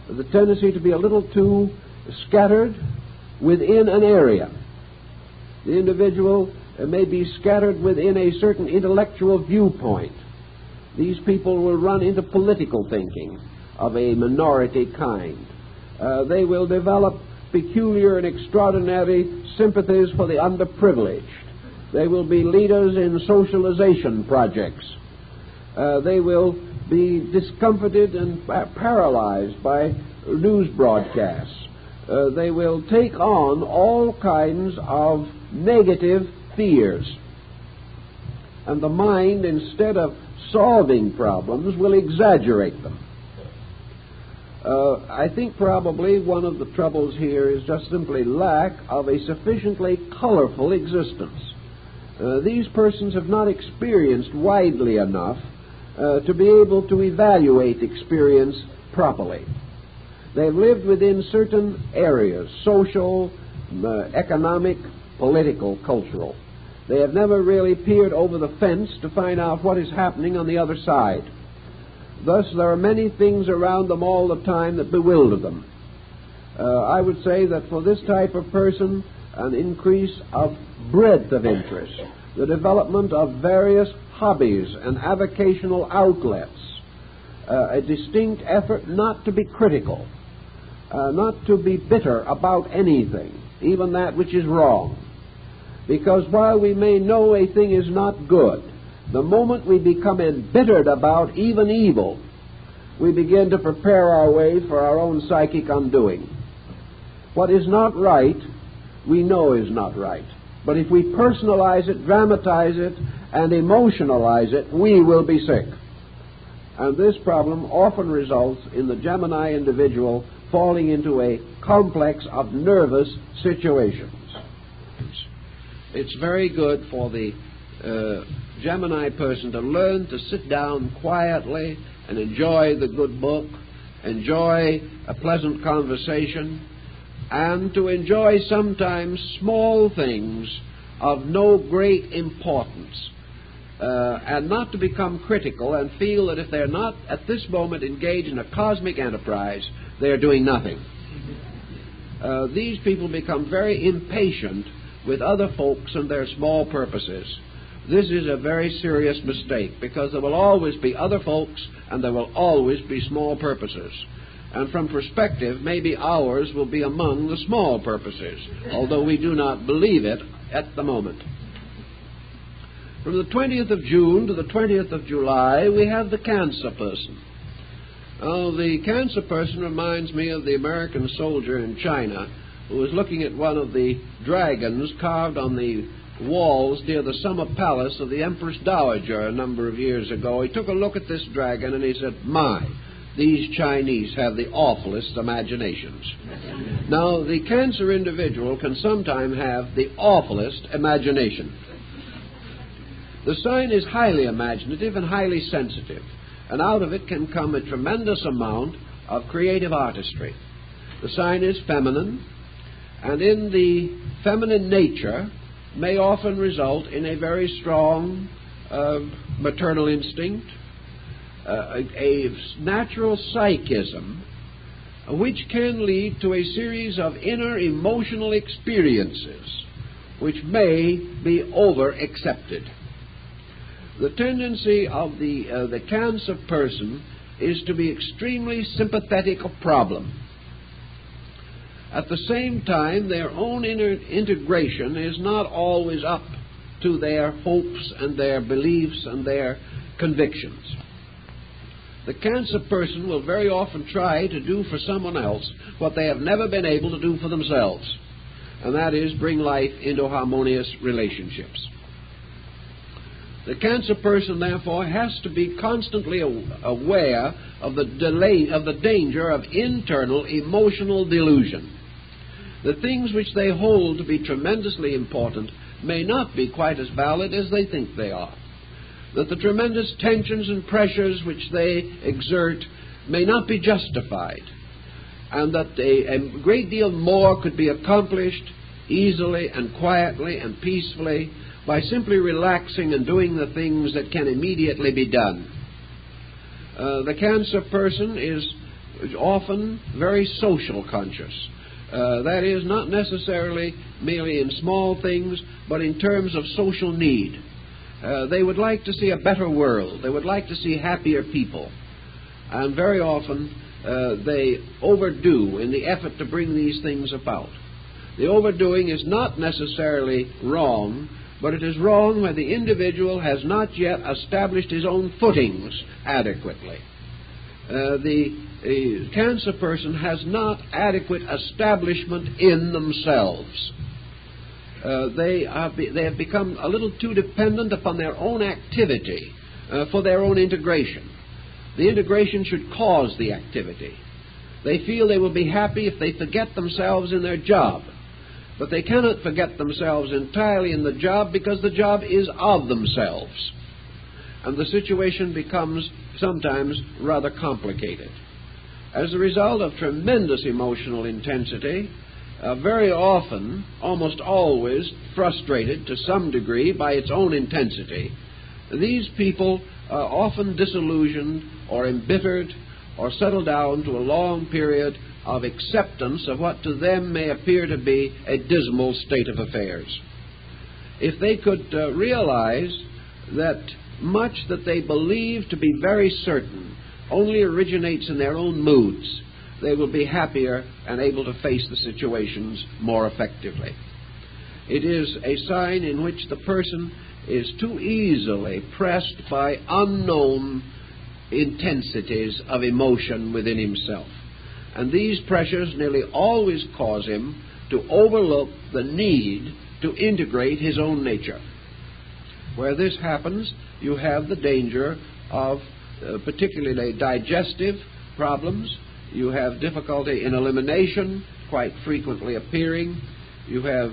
The tendency to be a little too scattered within an area. The individual may be scattered within a certain intellectual viewpoint. These people will run into political thinking of a minority kind. They will develop peculiar and extraordinary sympathies for the underprivileged. They will be leaders in socialization projects. They will be discomforted and paralyzed by news broadcasts. They will take on all kinds of negative fears. And the mind, instead of solving problems, will exaggerate them. I think probably one of the troubles here is just simply lack of a sufficiently colorful existence. These persons have not experienced widely enough to be able to evaluate experience properly. They've lived within certain areas, social, economic, political, cultural. They have never really peered over the fence to find out what is happening on the other side. Thus, there are many things around them all the time that bewilder them. I would say that for this type of person, an increase of breadth of interest, the development of various hobbies and avocational outlets, a distinct effort not to be critical, not to be bitter about anything, even that which is wrong. Because while we may know a thing is not good, the moment we become embittered about even evil, we begin to prepare our way for our own psychic undoing. What is not right, we know is not right. But if we personalize it, dramatize it, and emotionalize it, we will be sick. And this problem often results in the Gemini individual falling into a complex of nervous situations. It's very good for the Gemini person to learn to sit down quietly and enjoy the good book, enjoy a pleasant conversation, and to enjoy sometimes small things of no great importance, and not to become critical and feel that if they're not at this moment engaged in a cosmic enterprise, they're doing nothing. These people become very impatient with other folks and their small purposes. This is a very serious mistake, because there will always be other folks and there will always be small purposes. And from perspective, maybe ours will be among the small purposes, although we do not believe it at the moment. From the 20th of June to the 20th of July, we have the Cancer person. The Cancer person reminds me of the American soldier in China who was looking at one of the dragons carved on the walls near the summer palace of the Empress Dowager a number of years ago. He took a look at this dragon and he said, "My, these Chinese have the awfulest imaginations." Now, the Cancer individual can sometimes have the awfulest imagination. The sign is highly imaginative and highly sensitive, and out of it can come a tremendous amount of creative artistry. The sign is feminine, and in the feminine nature may often result in a very strong maternal instinct, a natural psychism, which can lead to a series of inner emotional experiences which may be over-accepted. The tendency of the Cancer person is to be extremely sympathetic of problem. At the same time, their own inner integration is not always up to their hopes and their beliefs and their convictions. The Cancer person will very often try to do for someone else what they have never been able to do for themselves, and that is bring life into harmonious relationships. The Cancer person, therefore, has to be constantly aware of the danger of internal emotional delusion. The things which they hold to be tremendously important may not be quite as valid as they think they are. that the tremendous tensions and pressures which they exert may not be justified, and that a great deal more could be accomplished easily and quietly and peacefully by simply relaxing and doing the things that can immediately be done. The cancer person is often very social conscious. That is, not necessarily merely in small things, but in terms of social need. They would like to see a better world. They would like to see happier people. And very often they overdo in the effort to bring these things about. The overdoing is not necessarily wrong, but it is wrong where the individual has not yet established his own footings adequately. The cancer person has not adequate establishment in themselves. They have become a little too dependent upon their own activity for their own integration. The integration should cause the activity. They feel they will be happy if they forget themselves in their job. But they cannot forget themselves entirely in the job because the job is of themselves. And the situation becomes sometimes rather complicated. As a result of tremendous emotional intensity, very often, almost always, frustrated to some degree by its own intensity, these people are often disillusioned or embittered or settle down to a long period of acceptance of what to them may appear to be a dismal state of affairs. If they could realize that much that they believe to be very certain only originates in their own moods, they will be happier and able to face the situations more effectively. It is a sign in which the person is too easily pressed by unknown intensities of emotion within himself. And these pressures nearly always cause him to overlook the need to integrate his own nature. Where this happens, you have the danger of particularly digestive problems. You have difficulty in elimination quite frequently appearing. You have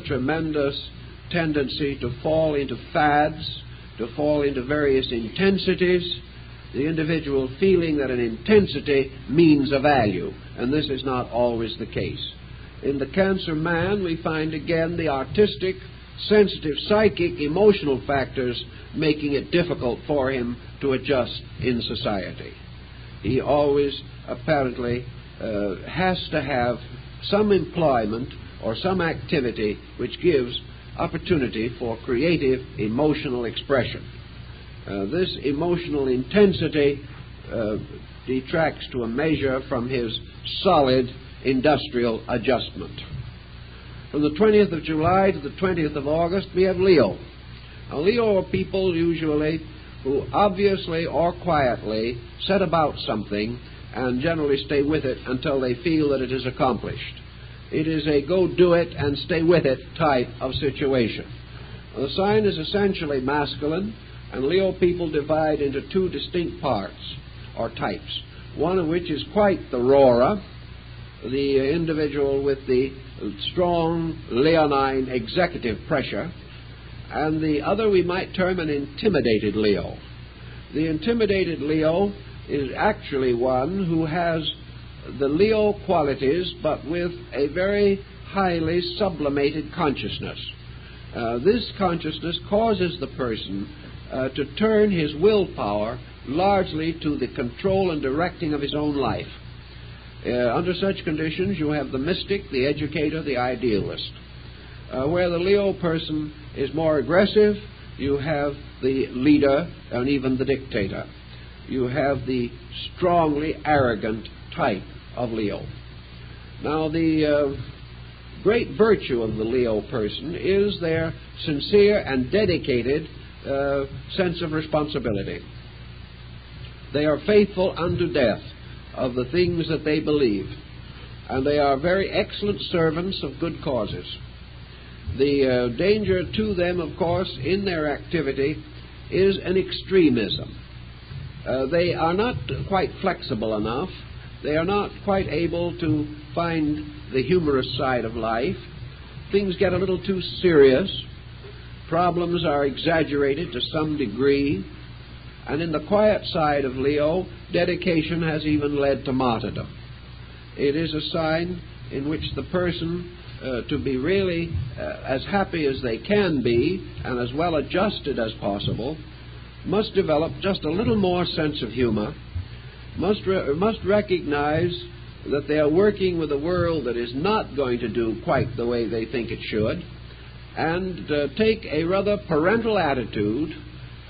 tremendous tendency to fall into fads, to fall into various intensities, the individual feeling that an intensity means a value, and this is not always the case. In the cancer man, we find again the artistic, sensitive, psychic, emotional factors making it difficult for him to adjust in society. He always apparently has to have some employment or some activity which gives opportunity for creative emotional expression. This emotional intensity detracts to a measure from his solid industrial adjustment. From the 20th of July to the 20th of August, we have Leo. Now, Leo are people usually who obviously or quietly set about something and generally stay with it until they feel that it is accomplished. It is a go do it and stay with it type of situation. Now, the sign is essentially masculine, and Leo people divide into two distinct parts or types, one of which is quite the roarer, the individual with the strong leonine executive pressure, and the other we might term an intimidated Leo. The intimidated Leo is actually one who has the Leo qualities but with a very highly sublimated consciousness. This consciousness causes the person to turn his willpower largely to the control and directing of his own life. Under such conditions, you have the mystic, the educator, the idealist. Where the Leo person is more aggressive, you have the leader and even the dictator. You have the strongly arrogant type of Leo. Now, the great virtue of the Leo person is their sincere and dedicated sense of responsibility. They are faithful unto death of the things that they believe, and they are very excellent servants of good causes. The danger to them, of course, in their activity is an extremism. They are not quite flexible enough. They are not quite able to find the humorous side of life. Things get a little too serious. problems are exaggerated to some degree, and in the quiet side of Leo, dedication has even led to martyrdom. It is a sign in which the person, to be really as happy as they can be and as well adjusted as possible, must develop just a little more sense of humor, must recognize that they are working with a world that is not going to do quite the way they think it should, and take a rather parental attitude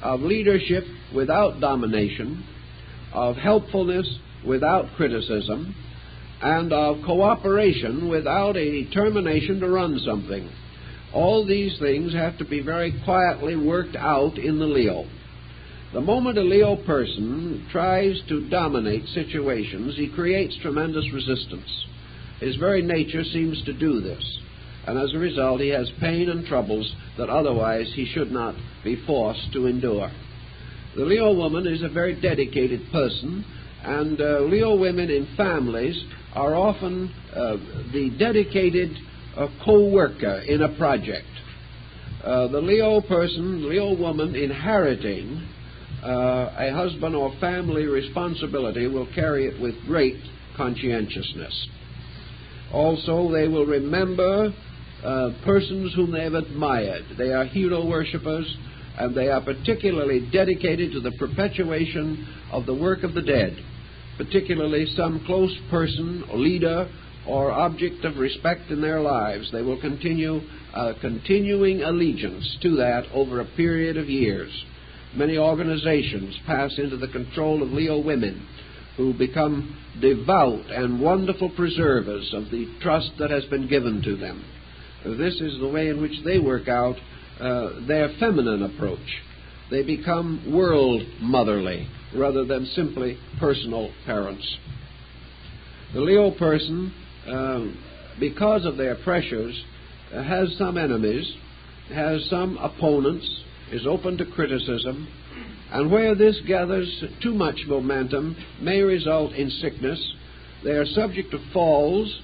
of leadership without domination, of helpfulness without criticism, and of cooperation without a determination to run something. All these things have to be very quietly worked out in the Leo. The moment a Leo person tries to dominate situations, he creates tremendous resistance. His very nature seems to do this, and as a result he has pain and troubles that otherwise he should not be forced to endure. The Leo woman is a very dedicated person, and Leo women in families are often the dedicated co-worker in a project. The Leo woman inheriting a husband or family responsibility will carry it with great conscientiousness. Also, they will remember persons whom they have admired. They are hero worshippers, and they are particularly dedicated to the perpetuation of the work of the dead, particularly some close person, leader, or object of respect in their lives. They will continue continuing allegiance to that over a period of years. Many organizations pass into the control of Leo women who become devout and wonderful preservers of the trust that has been given to them. This is the way in which they work out their feminine approach. They become world motherly rather than simply personal parents. The Leo person, because of their pressures, has some enemies, has some opponents, is open to criticism, and where this gathers too much momentum may result in sickness. They are subject to falls,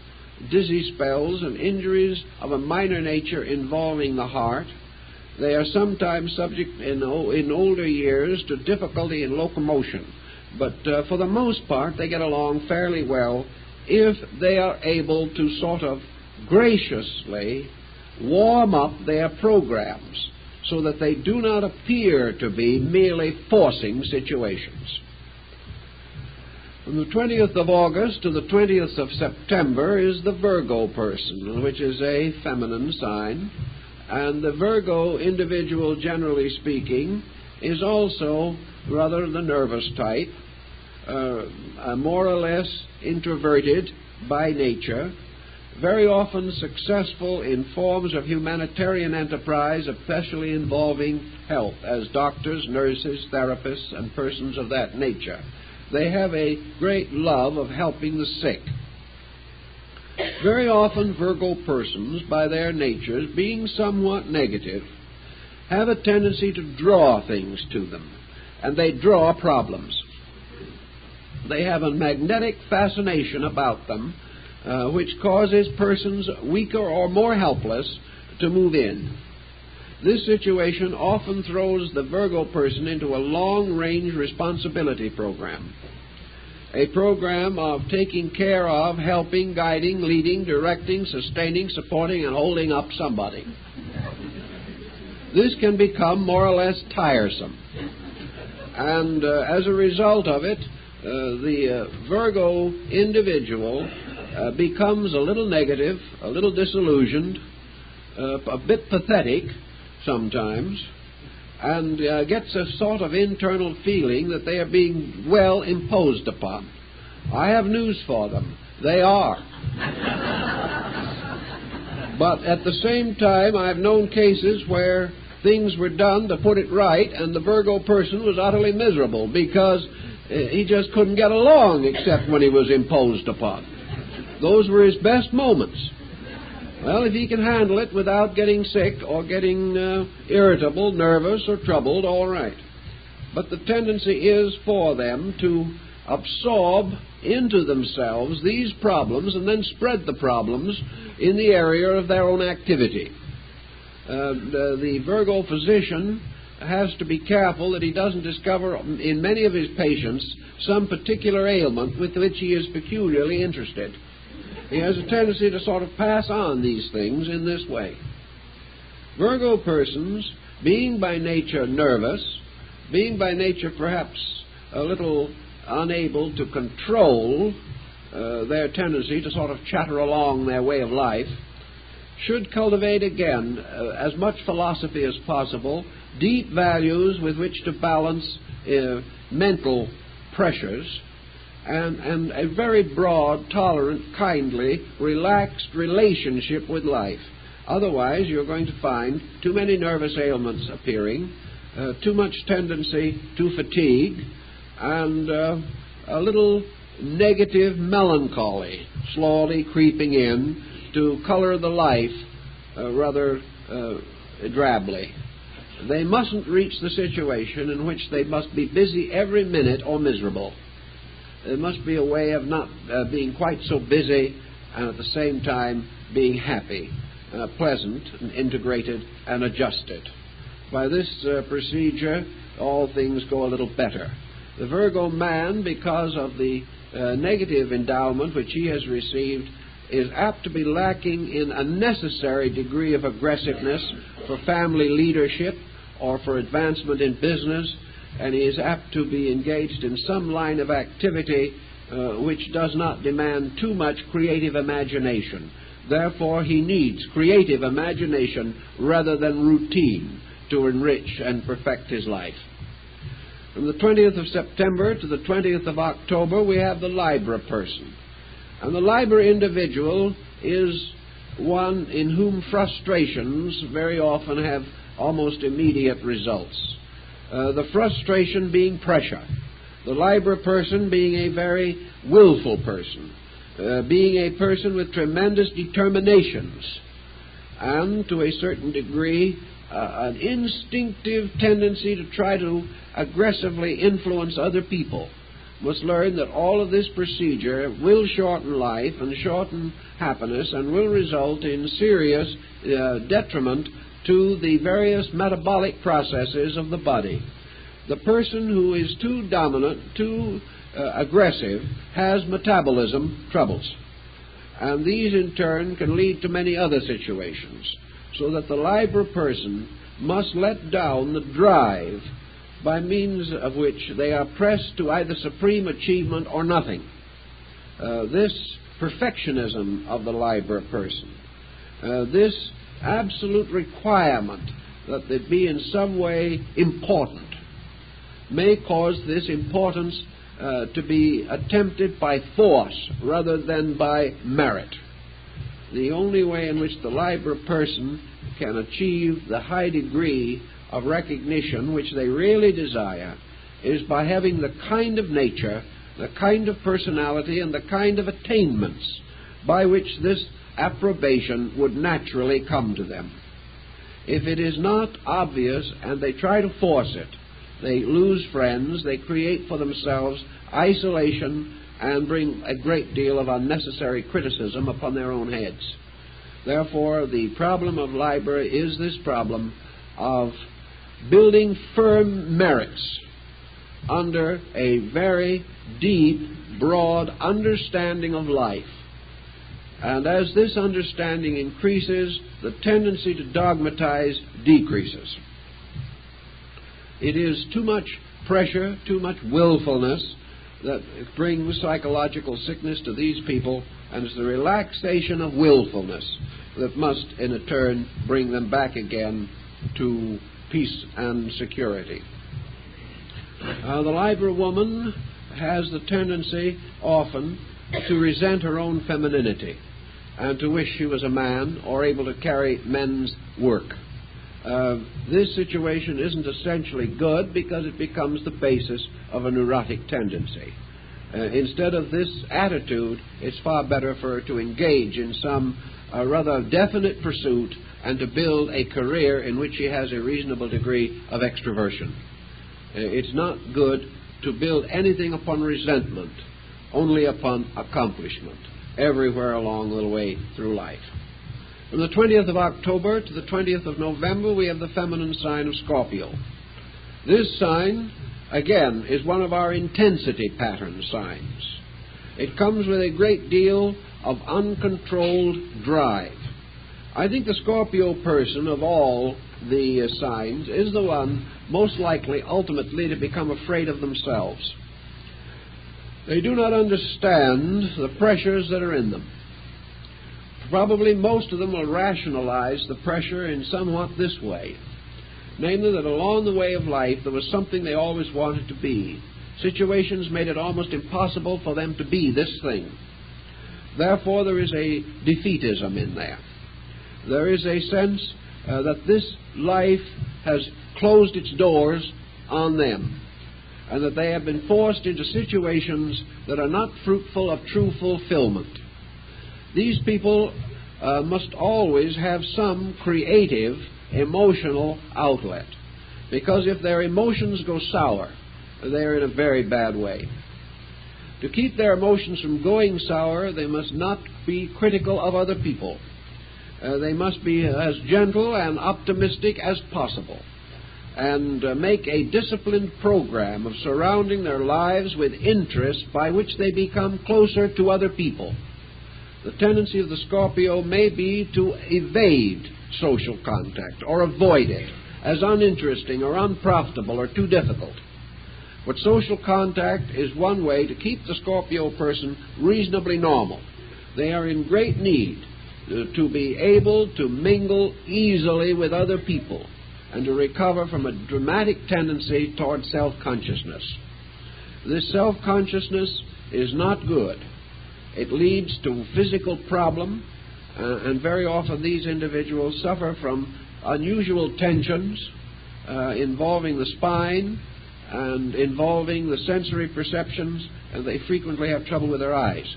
dizzy spells, and injuries of a minor nature involving the heart. They are sometimes subject in older years to difficulty in locomotion, but for the most part they get along fairly well if they are able to sort of graciously warm up their programs so that they do not appear to be merely forcing situations. From the 20th of August to the 20th of September is the Virgo person, which is a feminine sign. And the Virgo individual, generally speaking, is also rather the nervous type, more or less introverted by nature, very often successful in forms of humanitarian enterprise, especially involving health, as doctors, nurses, therapists, and persons of that nature. They have a great love of helping the sick. Very often Virgo persons, by their natures, being somewhat negative, have a tendency to draw things to them, and they draw problems. They have a magnetic fascination about them, which causes persons weaker or more helpless to move in. This situation often throws the Virgo person into a long-range responsibility program. A program of taking care of, helping, guiding, leading, directing, sustaining, supporting, and holding up somebody. This can become more or less tiresome. And as a result of it, the Virgo individual becomes a little negative, a little disillusioned, a bit pathetic sometimes, and gets a sort of internal feeling that they are being well imposed upon. I have news for them. They are. But at the same time, I've known cases where things were done to put it right, and the Virgo person was utterly miserable because he just couldn't get along except when he was imposed upon. Those were his best moments. Well, if he can handle it without getting sick or getting irritable, nervous, or troubled, all right. But the tendency is for them to absorb into themselves these problems and then spread the problems in the area of their own activity. the Virgo physician has to be careful that he doesn't discover in many of his patients some particular ailment with which he is peculiarly interested. He has a tendency to sort of pass on these things in this way. Virgo persons, being by nature nervous, being by nature perhaps a little unable to control their tendency to sort of chatter along their way of life, should cultivate again as much philosophy as possible, deep values with which to balance mental pressures, and a very broad, tolerant, kindly, relaxed relationship with life. Otherwise, you're going to find too many nervous ailments appearing, too much tendency to fatigue, and a little negative melancholy slowly creeping in to color the life rather drably. They mustn't reach the situation in which they must be busy every minute or miserable. There must be a way of not being quite so busy and at the same time being happy, pleasant and integrated and adjusted. By this procedure, all things go a little better. The Virgo man, because of the negative endowment which he has received, is apt to be lacking in a necessary degree of aggressiveness for family leadership or for advancement in business, and he is apt to be engaged in some line of activity which does not demand too much creative imagination. Therefore, he needs creative imagination rather than routine to enrich and perfect his life. From the 20th of September to the 20th of October, we have the Libra person. And the Libra individual is one in whom frustrations very often have almost immediate results. The frustration being pressure. The Libra person being a very willful person, being a person with tremendous determinations, and to a certain degree an instinctive tendency to try to aggressively influence other people, must learn that all of this procedure will shorten life and shorten happiness and will result in serious detriment to the various metabolic processes of the body. The person who is too dominant, too aggressive, has metabolism troubles. And these in turn can lead to many other situations. So that the Libra person must let down the drive by means of which they are pressed to either supreme achievement or nothing. This perfectionism of the Libra person, this absolute requirement that they be in some way important, may cause this importance to be attempted by force rather than by merit. The only way in which the Libra person can achieve the high degree of recognition which they really desire is by having the kind of nature, the kind of personality, and the kind of attainments by which this approbation would naturally come to them. If it is not obvious and they try to force it, they lose friends, they create for themselves isolation, and bring a great deal of unnecessary criticism upon their own heads. Therefore, the problem of Libra is this problem of building firm merits under a very deep, broad understanding of life. And as this understanding increases, the tendency to dogmatize decreases. It is too much pressure, too much willfulness that brings psychological sickness to these people, and it's the relaxation of willfulness that must in a turn bring them back again to peace and security. The Libra woman has the tendency often to resent her own femininity and to wish she was a man or able to carry men's work. This situation isn't essentially good because it becomes the basis of a neurotic tendency. Instead of this attitude, it's far better for her to engage in some rather definite pursuit and to build a career in which she has a reasonable degree of extroversion. It's not good to build anything upon resentment, only upon accomplishment, everywhere along the way through life. From the 20th of October to the 20th of November, we have the feminine sign of Scorpio. This sign, again, is one of our intensity pattern signs. It comes with a great deal of uncontrolled drive. I think the Scorpio person of all the signs is the one most likely ultimately to become afraid of themselves. They do not understand the pressures that are in them. Probably most of them will rationalize the pressure in somewhat this way, namely that along the way of life there was something they always wanted to be. Situations made it almost impossible for them to be this thing. Therefore, there is a defeatism in there. There is a sense that this life has closed its doors on them, and that they have been forced into situations that are not fruitful of true fulfillment. These people must always have some creative, emotional outlet, because if their emotions go sour, they're in a very bad way. To keep their emotions from going sour, they must not be critical of other people. They must be as gentle and optimistic as possible, and make a disciplined program of surrounding their lives with interests by which they become closer to other people. The tendency of the Scorpio may be to evade social contact or avoid it as uninteresting or unprofitable or too difficult. But social contact is one way to keep the Scorpio person reasonably normal. They are in great need to be able to mingle easily with other people and to recover from a dramatic tendency toward self-consciousness. This self-consciousness is not good. It leads to physical problem, and very often these individuals suffer from unusual tensions involving the spine and involving the sensory perceptions, and they frequently have trouble with their eyes.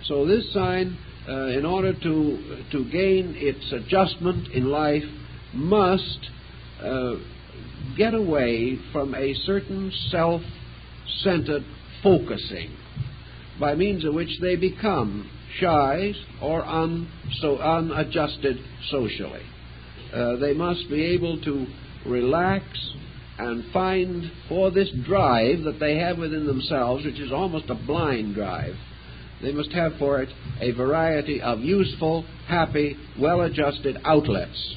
So this sign, in order to gain its adjustment in life, must get away from a certain self-centered focusing, by means of which they become shy or unadjusted socially. They must be able to relax and find for this drive that they have within themselves, which is almost a blind drive, they must have for it a variety of useful, happy, well-adjusted outlets.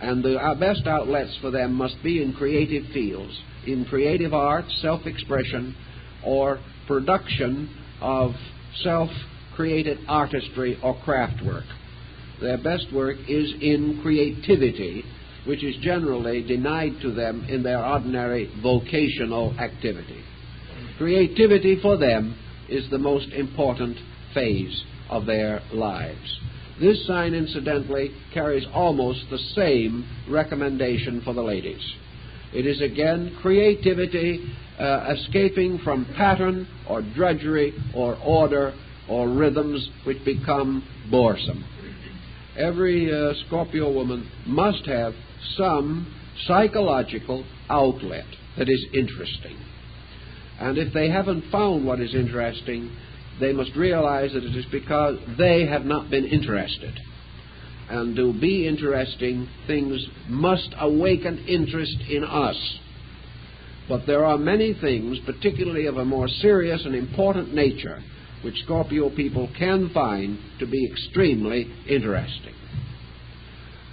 And the best outlets for them must be in creative fields, in creative art, self-expression, or production of self-created artistry or craft work. Their best work is in creativity, which is generally denied to them in their ordinary vocational activity. Creativity for them is the most important phase of their lives. This sign, incidentally, carries almost the same recommendation for the ladies. It is again creativity, escaping from pattern or drudgery or order or rhythms which become boresome. Every Scorpio woman must have some psychological outlet that is interesting. And if they haven't found what is interesting, they must realize that it is because they have not been interested. And to be interesting, things must awaken interest in us. But there are many things, particularly of a more serious and important nature, which Scorpio people can find to be extremely interesting.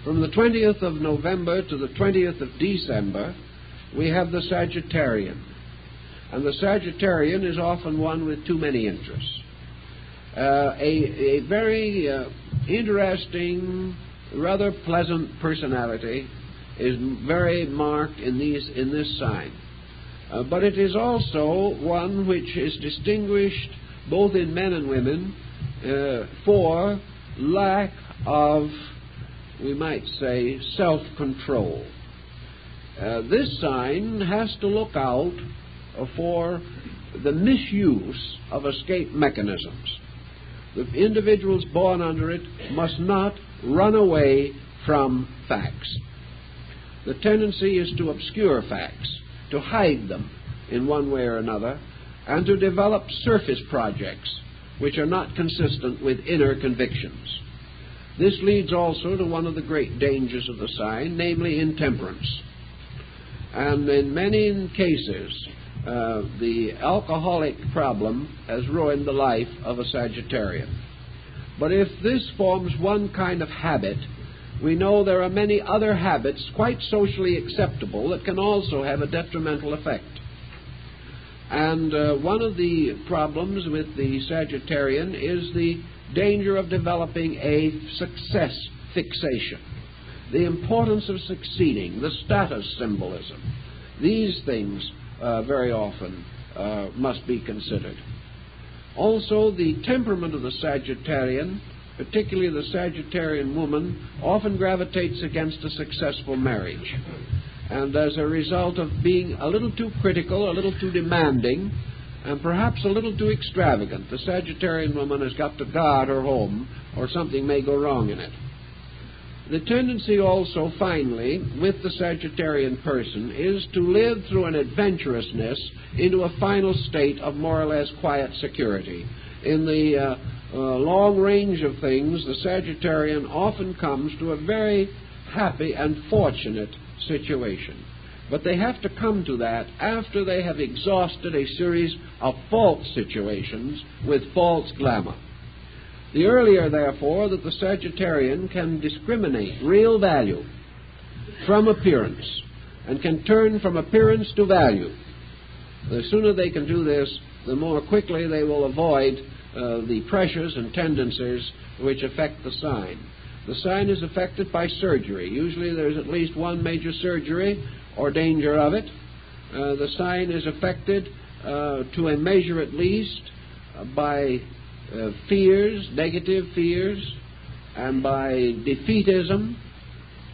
From the 20th of November to the 20th of December, we have the Sagittarian. And the Sagittarian is often one with too many interests. A very interesting, rather pleasant personality is very marked in this sign. But it is also one which is distinguished both in men and women for lack of, we might say, self-control. This sign has to look out for the misuse of escape mechanisms. The individuals born under it must not run away from facts. The tendency is to obscure facts, to hide them in one way or another, and to develop surface projects which are not consistent with inner convictions. This leads also to one of the great dangers of the sign, namely intemperance. And in many cases, the alcoholic problem has ruined the life of a Sagittarian. But if this forms one kind of habit, we know there are many other habits quite socially acceptable that can also have a detrimental effect. And one of the problems with the Sagittarian is the danger of developing a success fixation. The importance of succeeding, the status symbolism. These things very often must be considered. Also, the temperament of the Sagittarian, particularly the Sagittarian woman, often gravitates against a successful marriage. And as a result of being a little too critical, a little too demanding, and perhaps a little too extravagant, the Sagittarian woman has got to guard her home, or something may go wrong in it. The tendency also, finally, with the Sagittarian person is to live through an adventurousness into a final state of more or less quiet security. In the long range of things, the Sagittarian often comes to a very happy and fortunate situation. But they have to come to that after they have exhausted a series of false situations with false glamour. The earlier, therefore, that the Sagittarian can discriminate real value from appearance and can turn from appearance to value, the sooner they can do this, the more quickly they will avoid the pressures and tendencies which affect the sign. The sign is affected by surgery. Usually there's at least one major surgery or danger of it. The sign is affected to a measure at least by fears, negative fears, and by defeatism,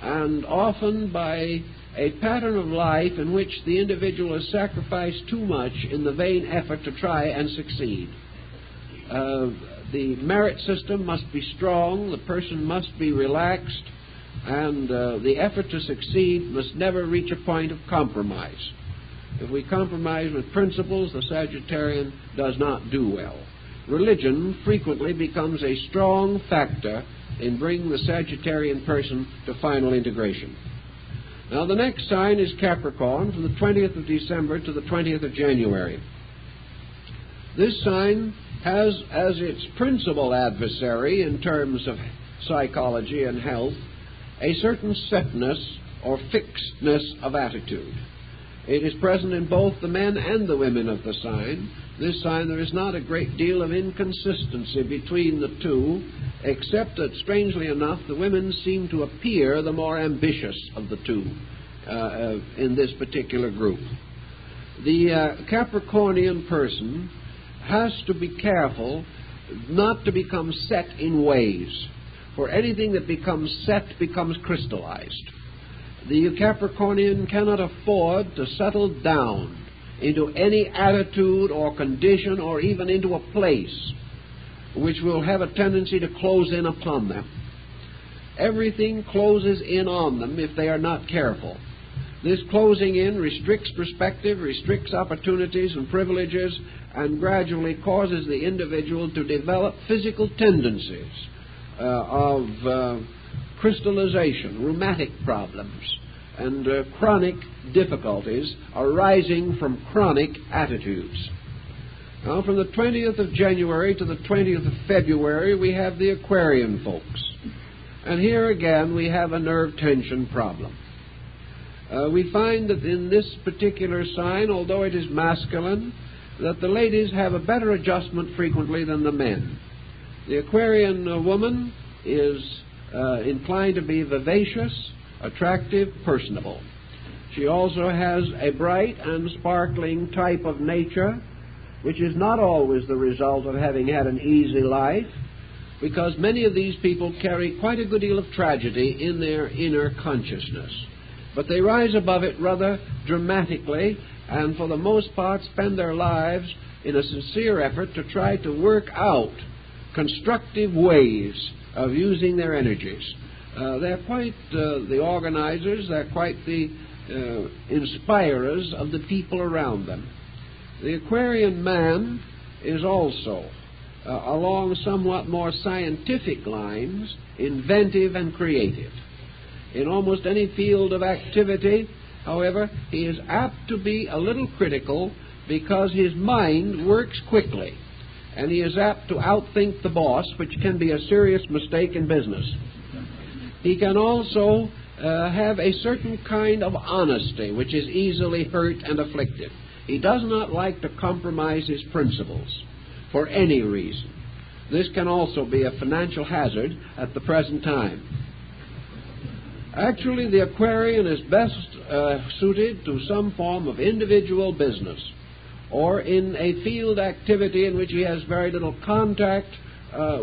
and often by a pattern of life in which the individual has sacrificed too much in the vain effort to try and succeed. The merit system must be strong, the person must be relaxed, and the effort to succeed must never reach a point of compromise. If we compromise with principles, the Sagittarian does not do well. Religion frequently becomes a strong factor in bringing the Sagittarian person to final integration. Now, the next sign is Capricorn, from the 20th of December to the 20th of January. This sign has as its principal adversary in terms of psychology and health a certain setness or fixedness of attitude. It is present in both the men and the women of the sign. This sign, there is not a great deal of inconsistency between the two, except that, strangely enough, the women seem to appear the more ambitious of the two in this particular group. The Capricornian person has to be careful not to become set in ways, for anything that becomes set becomes crystallized. The Capricornian cannot afford to settle down into any attitude or condition or even into a place which will have a tendency to close in upon them. Everything closes in on them if they are not careful. This closing in restricts perspective, restricts opportunities and privileges, and gradually causes the individual to develop physical tendencies of crystallization, rheumatic problems, and chronic difficulties arising from chronic attitudes. Now, from the 20th of January to the 20th of February, we have the Aquarian folks. And here again, we have a nerve tension problem. We find that in this particular sign, although it is masculine, that the ladies have a better adjustment frequently than the men. The Aquarian woman is inclined to be vivacious, attractive, personable. She also has a bright and sparkling type of nature, which is not always the result of having had an easy life, because many of these people carry quite a good deal of tragedy in their inner consciousness. But they rise above it rather dramatically, and for the most part spend their lives in a sincere effort to try to work out constructive ways of using their energies. They're quite the organizers, they're quite the inspirers of the people around them. The Aquarian man is also along somewhat more scientific lines, inventive and creative. In almost any field of activity, however, he is apt to be a little critical because his mind works quickly, and he is apt to outthink the boss, which can be a serious mistake in business. He can also have a certain kind of honesty, which is easily hurt and afflicted. He does not like to compromise his principles for any reason. This can also be a financial hazard at the present time. Actually, the Aquarian is best suited to some form of individual business or in a field activity in which he has very little contact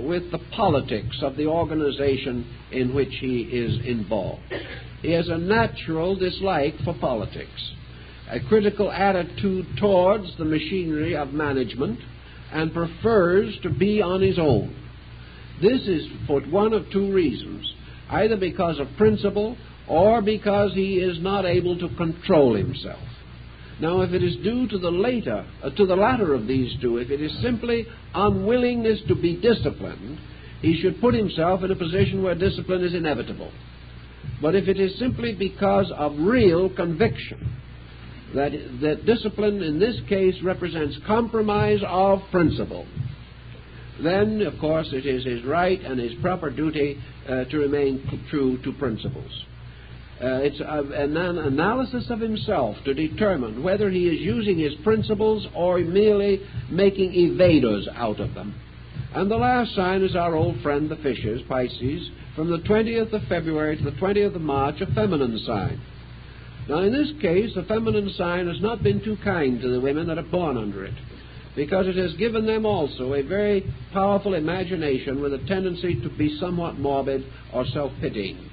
with the politics of the organization in which he is involved. He has a natural dislike for politics, a critical attitude towards the machinery of management, and prefers to be on his own. This is for one of two reasons, either because of principle or because he is not able to control himself. Now, if it is due to the latter of these two, if it is simply unwillingness to be disciplined, he should put himself in a position where discipline is inevitable. But if it is simply because of real conviction, that discipline in this case represents compromise of principle, then, of course, it is his right and his proper duty to remain true to principles. It's an analysis of himself to determine whether he is using his principles or merely making evaders out of them. And the last sign is our old friend the fishes, Pisces, from the 20th of February to the 20th of March, a feminine sign. Now, in this case, the feminine sign has not been too kind to the women that are born under it, because it has given them also a very powerful imagination with a tendency to be somewhat morbid or self-pitying.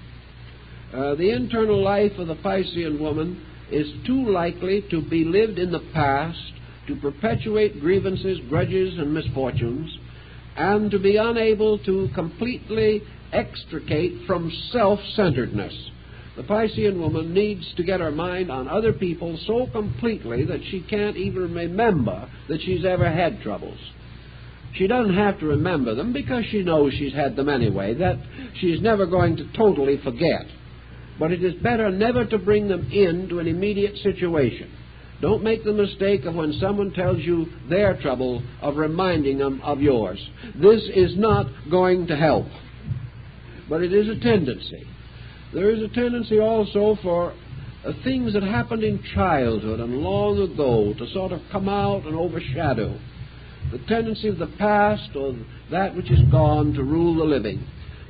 The internal life of the Piscean woman is too likely to be lived in the past, to perpetuate grievances, grudges, and misfortunes, and to be unable to completely extricate from self-centeredness. The Piscean woman needs to get her mind on other people so completely that she can't even remember that she's ever had troubles. She doesn't have to remember them because she knows she's had them anyway, that she's never going to totally forget. But it is better never to bring them into an immediate situation. Don't make the mistake of when someone tells you their trouble of reminding them of yours. This is not going to help. But it is a tendency. There is a tendency also for things that happened in childhood and long ago to sort of come out and overshadow. The tendency of the past or that which is gone to rule the living.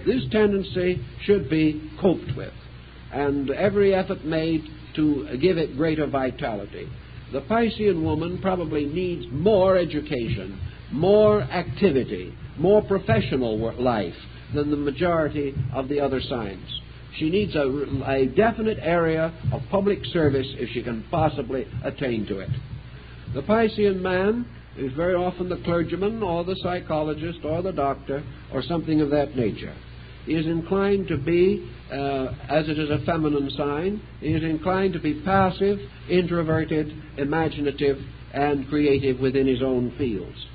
This tendency should be coped with, and every effort made to give it greater vitality. The Piscean woman probably needs more education, more activity, more professional life than the majority of the other signs. She needs a definite area of public service if she can possibly attain to it. The Piscean man is very often the clergyman or the psychologist or the doctor or something of that nature. He is inclined to be, as it is a feminine sign, he is inclined to be passive, introverted, imaginative, and creative within his own fields.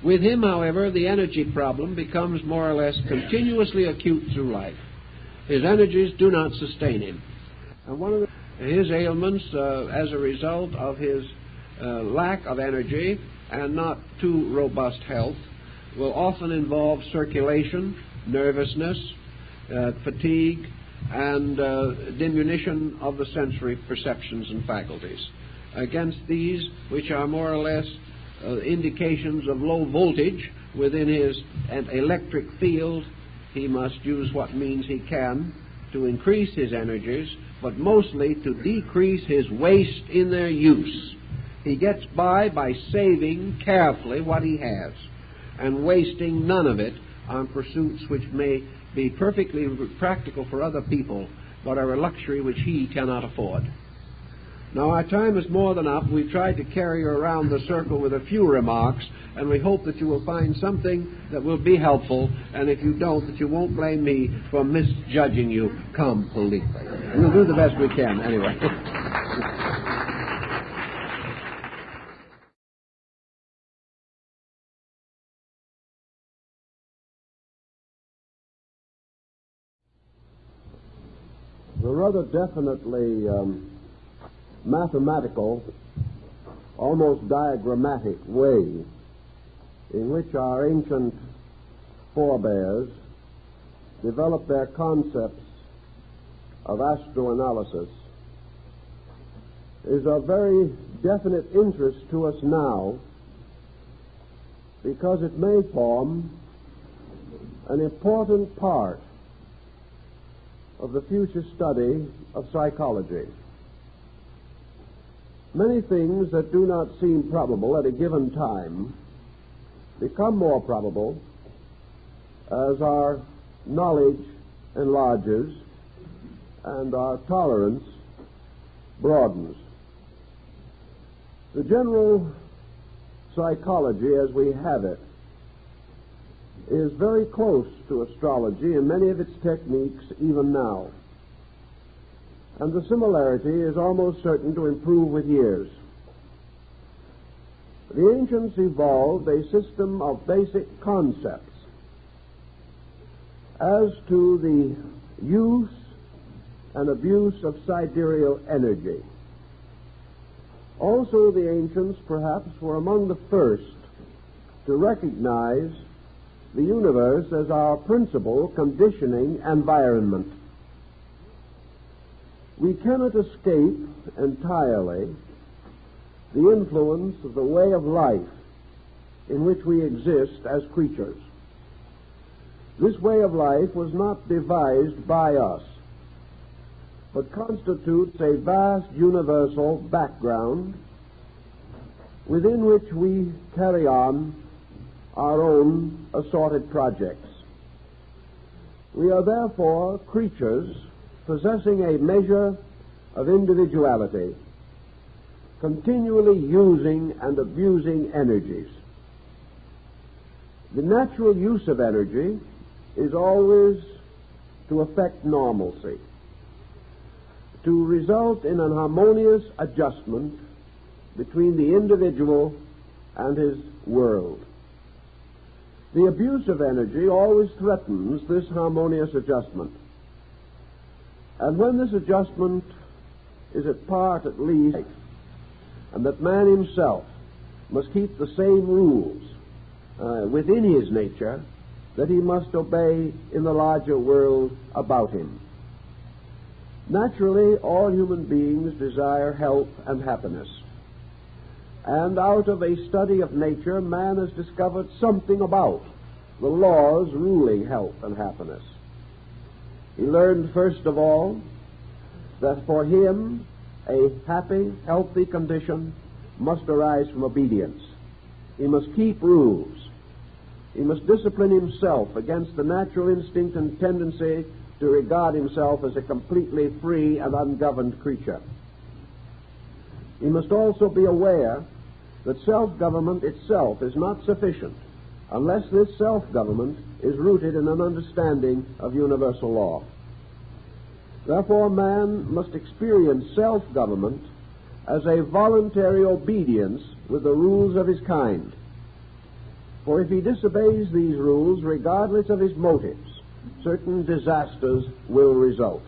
With him, however, the energy problem becomes more or less continuously acute through life. His energies do not sustain him. And one of his ailments, as a result of his lack of energy and not too robust health, will often involve circulation, nervousness, fatigue, and diminution of the sensory perceptions and faculties. Against these, which are more or less indications of low voltage within his electric field, he must use what means he can to increase his energies, but mostly to decrease his waste in their use. He gets by saving carefully what he has and wasting none of it on pursuits which may be perfectly practical for other people, but are a luxury which he cannot afford. Now, our time is more than up. We've tried to carry you around the circle with a few remarks, and we hope that you will find something that will be helpful, and if you don't, that you won't blame me for misjudging you completely. We'll do the best we can, anyway. rather definitely mathematical, almost diagrammatic way in which our ancient forebears developed their concepts of astroanalysis is of very definite interest to us now, because it may form an important part of the future study of psychology. Many things that do not seem probable at a given time become more probable as our knowledge enlarges and our tolerance broadens. The general psychology as we have it is very close to astrology in many of its techniques even now, and the similarity is almost certain to improve with years. The ancients evolved a system of basic concepts as to the use and abuse of sidereal energy. Also, the ancients perhaps were among the first to recognize the universe as our principal conditioning environment. We cannot escape entirely the influence of the way of life in which we exist as creatures. This way of life was not devised by us, but constitutes a vast universal background within which we carry on our own assorted projects. We are therefore creatures possessing a measure of individuality, continually using and abusing energies. The natural use of energy is always to affect normalcy, to result in an harmonious adjustment between the individual and his world. The abuse of energy always threatens this harmonious adjustment. And when this adjustment is at part at least, and that man himself must keep the same rules within his nature that he must obey in the larger world about him. Naturally, all human beings desire health and happiness. And out of a study of nature, man has discovered something about the laws ruling health and happiness. He learned, first of all, that for him a happy, healthy condition must arise from obedience. He must keep rules. He must discipline himself against the natural instinct and tendency to regard himself as a completely free and ungoverned creature. He must also be aware that self-government itself is not sufficient unless this self-government is rooted in an understanding of universal law. Therefore, man must experience self-government as a voluntary obedience with the rules of his kind. For if he disobeys these rules, regardless of his motives, certain disasters will result.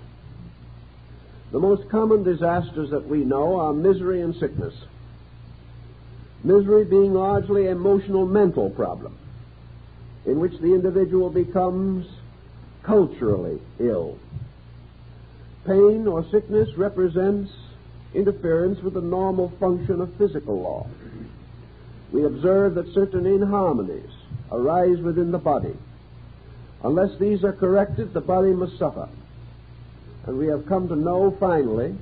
The most common disasters that we know are misery and sickness. Misery being largely an emotional mental problem, in which the individual becomes culturally ill. Pain or sickness represents interference with the normal function of physical law. We observe that certain inharmonies arise within the body. Unless these are corrected, the body must suffer. And we have come to know, finally,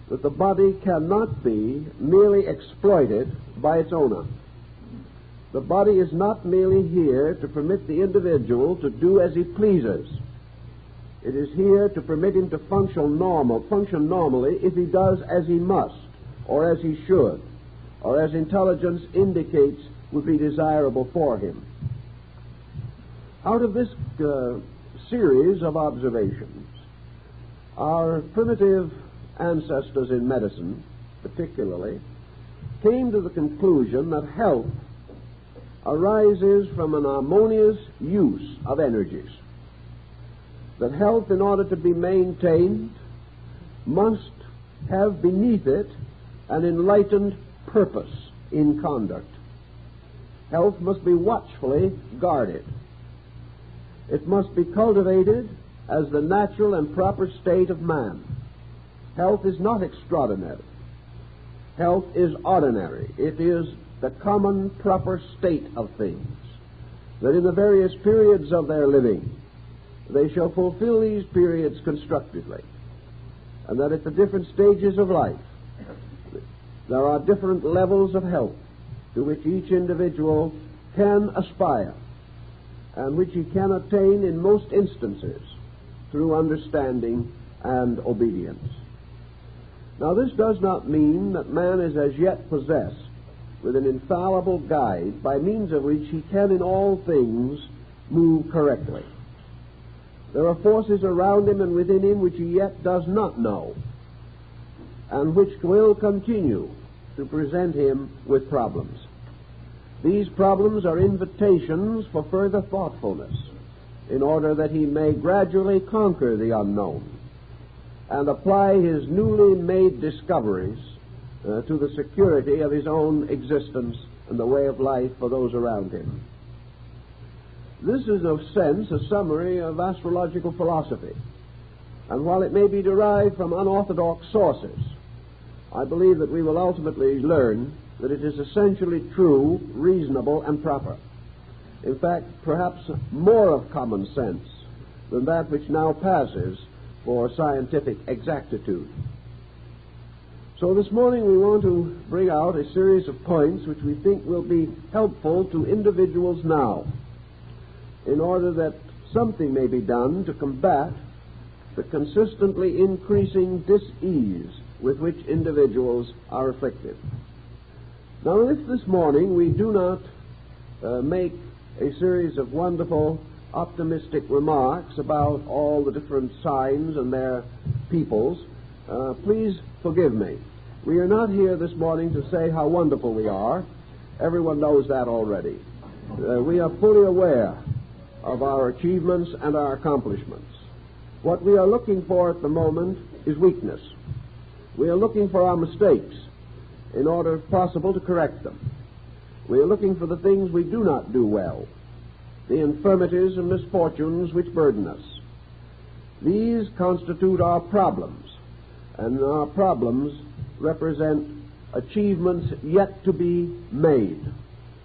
that the body cannot be merely exploited by its owner. The body is not merely here to permit the individual to do as he pleases. It is here to permit him to function normally if he does as he must, or as he should, or as intelligence indicates would be desirable for him. Out of this series of observations, our primitive ancestors in medicine, particularly, came to the conclusion that health arises from an harmonious use of energies. That health, in order to be maintained, must have beneath it an enlightened purpose in conduct. Health must be watchfully guarded. It must be cultivated as the natural and proper state of man. Health is not extraordinary. Health is ordinary. It is the common proper state of things, that in the various periods of their living they shall fulfill these periods constructively, and that at the different stages of life there are different levels of health to which each individual can aspire, and which he can attain in most instances through understanding and obedience. Now, this does not mean that man is as yet possessed with an infallible guide by means of which he can in all things move correctly. There are forces around him and within him which he yet does not know, and which will continue to present him with problems. These problems are invitations for further thoughtfulness, in order that he may gradually conquer the unknown and apply his newly made discoveries to the security of his own existence and the way of life for those around him. This is, in a sense, a summary of astrological philosophy, and while it may be derived from unorthodox sources, I believe that we will ultimately learn that it is essentially true, reasonable, and proper. In fact, perhaps more of common sense than that which now passes for scientific exactitude. So this morning we want to bring out a series of points which we think will be helpful to individuals now, in order that something may be done to combat the consistently increasing dis-ease with which individuals are afflicted. Now, if this morning we do not make a series of wonderful, optimistic remarks about all the different signs and their peoples, please forgive me. We are not here this morning to say how wonderful we are. Everyone knows that already. We are fully aware of our achievements and our accomplishments. What we are looking for at the moment is weakness. We are looking for our mistakes in order, if possible, to correct them. We are looking for the things we do not do well, the infirmities and misfortunes which burden us. These constitute our problems, and our problems represent achievements yet to be made,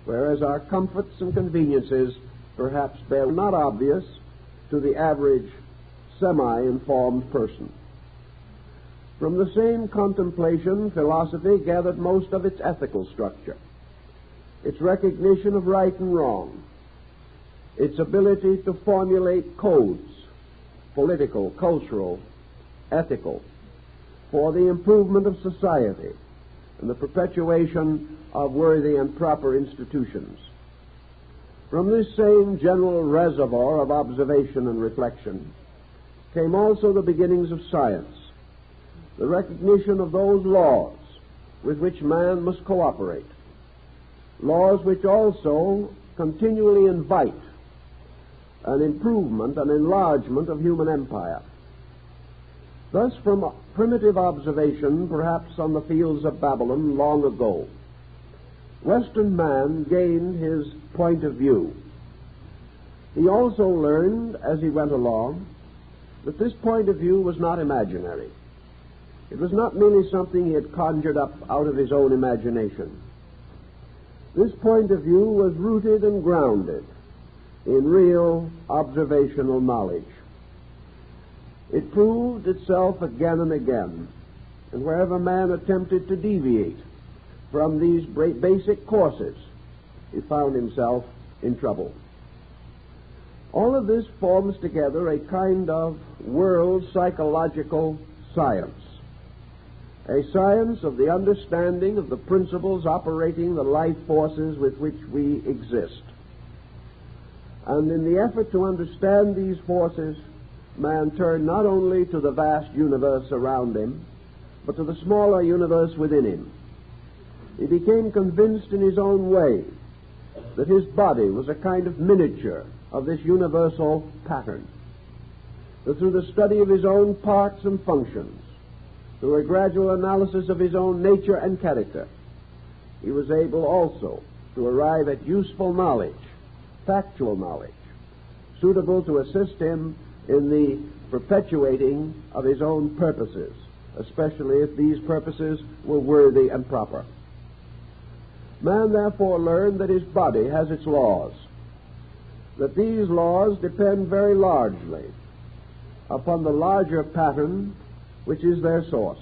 whereas our comforts and conveniences perhaps they're not obvious to the average semi-informed person. From the same contemplation, philosophy gathered most of its ethical structure, its recognition of right and wrong, its ability to formulate codes, political, cultural, ethical, for the improvement of society and the perpetuation of worthy and proper institutions. From this same general reservoir of observation and reflection came also the beginnings of science, the recognition of those laws with which man must cooperate, laws which also continually invite an improvement, an enlargement of human empire. Thus, from primitive observation, perhaps on the fields of Babylon long ago, Western man gained his point of view. He also learned, as he went along, that this point of view was not imaginary. It was not merely something he had conjured up out of his own imagination. This point of view was rooted and grounded in real observational knowledge. It proved itself again and again, and wherever man attempted to deviate from these basic courses, he found himself in trouble. All of this forms together a kind of world psychological science, a science of the understanding of the principles operating the life forces with which we exist. And in the effort to understand these forces, man turned not only to the vast universe around him, but to the smaller universe within him. He became convinced in his own way that his body was a kind of miniature of this universal pattern, that through the study of his own parts and functions, through a gradual analysis of his own nature and character, he was able also to arrive at useful knowledge, factual knowledge, suitable to assist him in the perpetuating of his own purposes, especially if these purposes were worthy and proper. Man therefore learned that his body has its laws, that these laws depend very largely upon the larger pattern which is their source,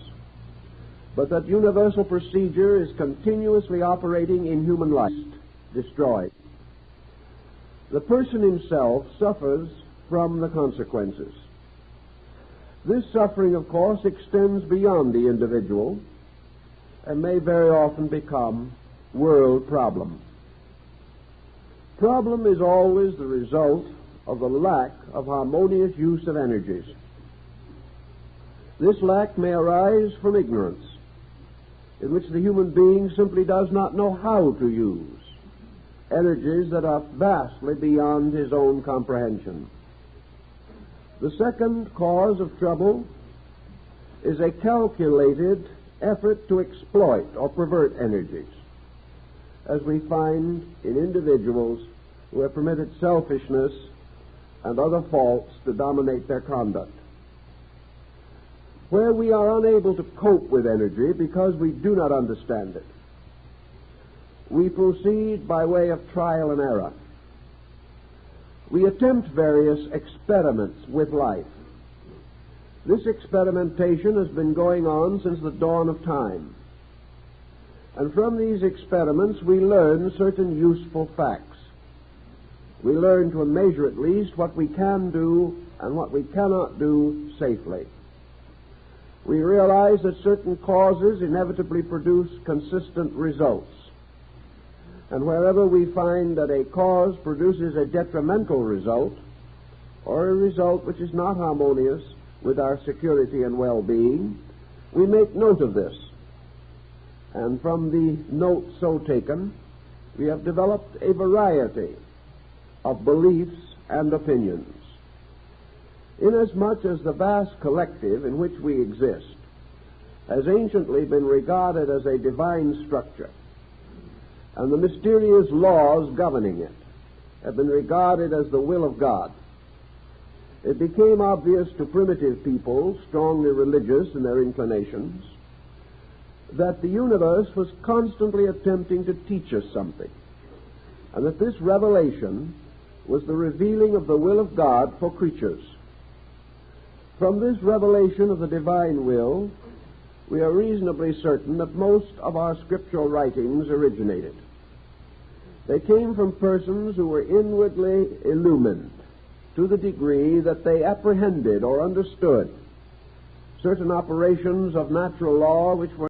but that universal procedure is continuously operating in human life, destroyed. The person himself suffers from the consequences. This suffering, of course, extends beyond the individual and may very often become world problem. Problem is always the result of the lack of harmonious use of energies. This lack may arise from ignorance, in which the human being simply does not know how to use energies that are vastly beyond his own comprehension. The second cause of trouble is a calculated effort to exploit or pervert energies, as we find in individuals who have permitted selfishness and other faults to dominate their conduct. Where we are unable to cope with energy because we do not understand it, we proceed by way of trial and error. We attempt various experiments with life. This experimentation has been going on since the dawn of time. And from these experiments we learn certain useful facts. We learn to a measure at least what we can do and what we cannot do safely. We realize that certain causes inevitably produce consistent results. And wherever we find that a cause produces a detrimental result, or a result which is not harmonious with our security and well-being, we make note of this. And from the note so taken, we have developed a variety of beliefs and opinions. Inasmuch as the vast collective in which we exist has anciently been regarded as a divine structure, and the mysterious laws governing it have been regarded as the will of God, it became obvious to primitive people, strongly religious in their inclinations, that the universe was constantly attempting to teach us something, and that this revelation was the revealing of the will of God for creatures. From this revelation of the divine will, we are reasonably certain that most of our scriptural writings originated. They came from persons who were inwardly illumined to the degree that they apprehended or understood certain operations of natural law which were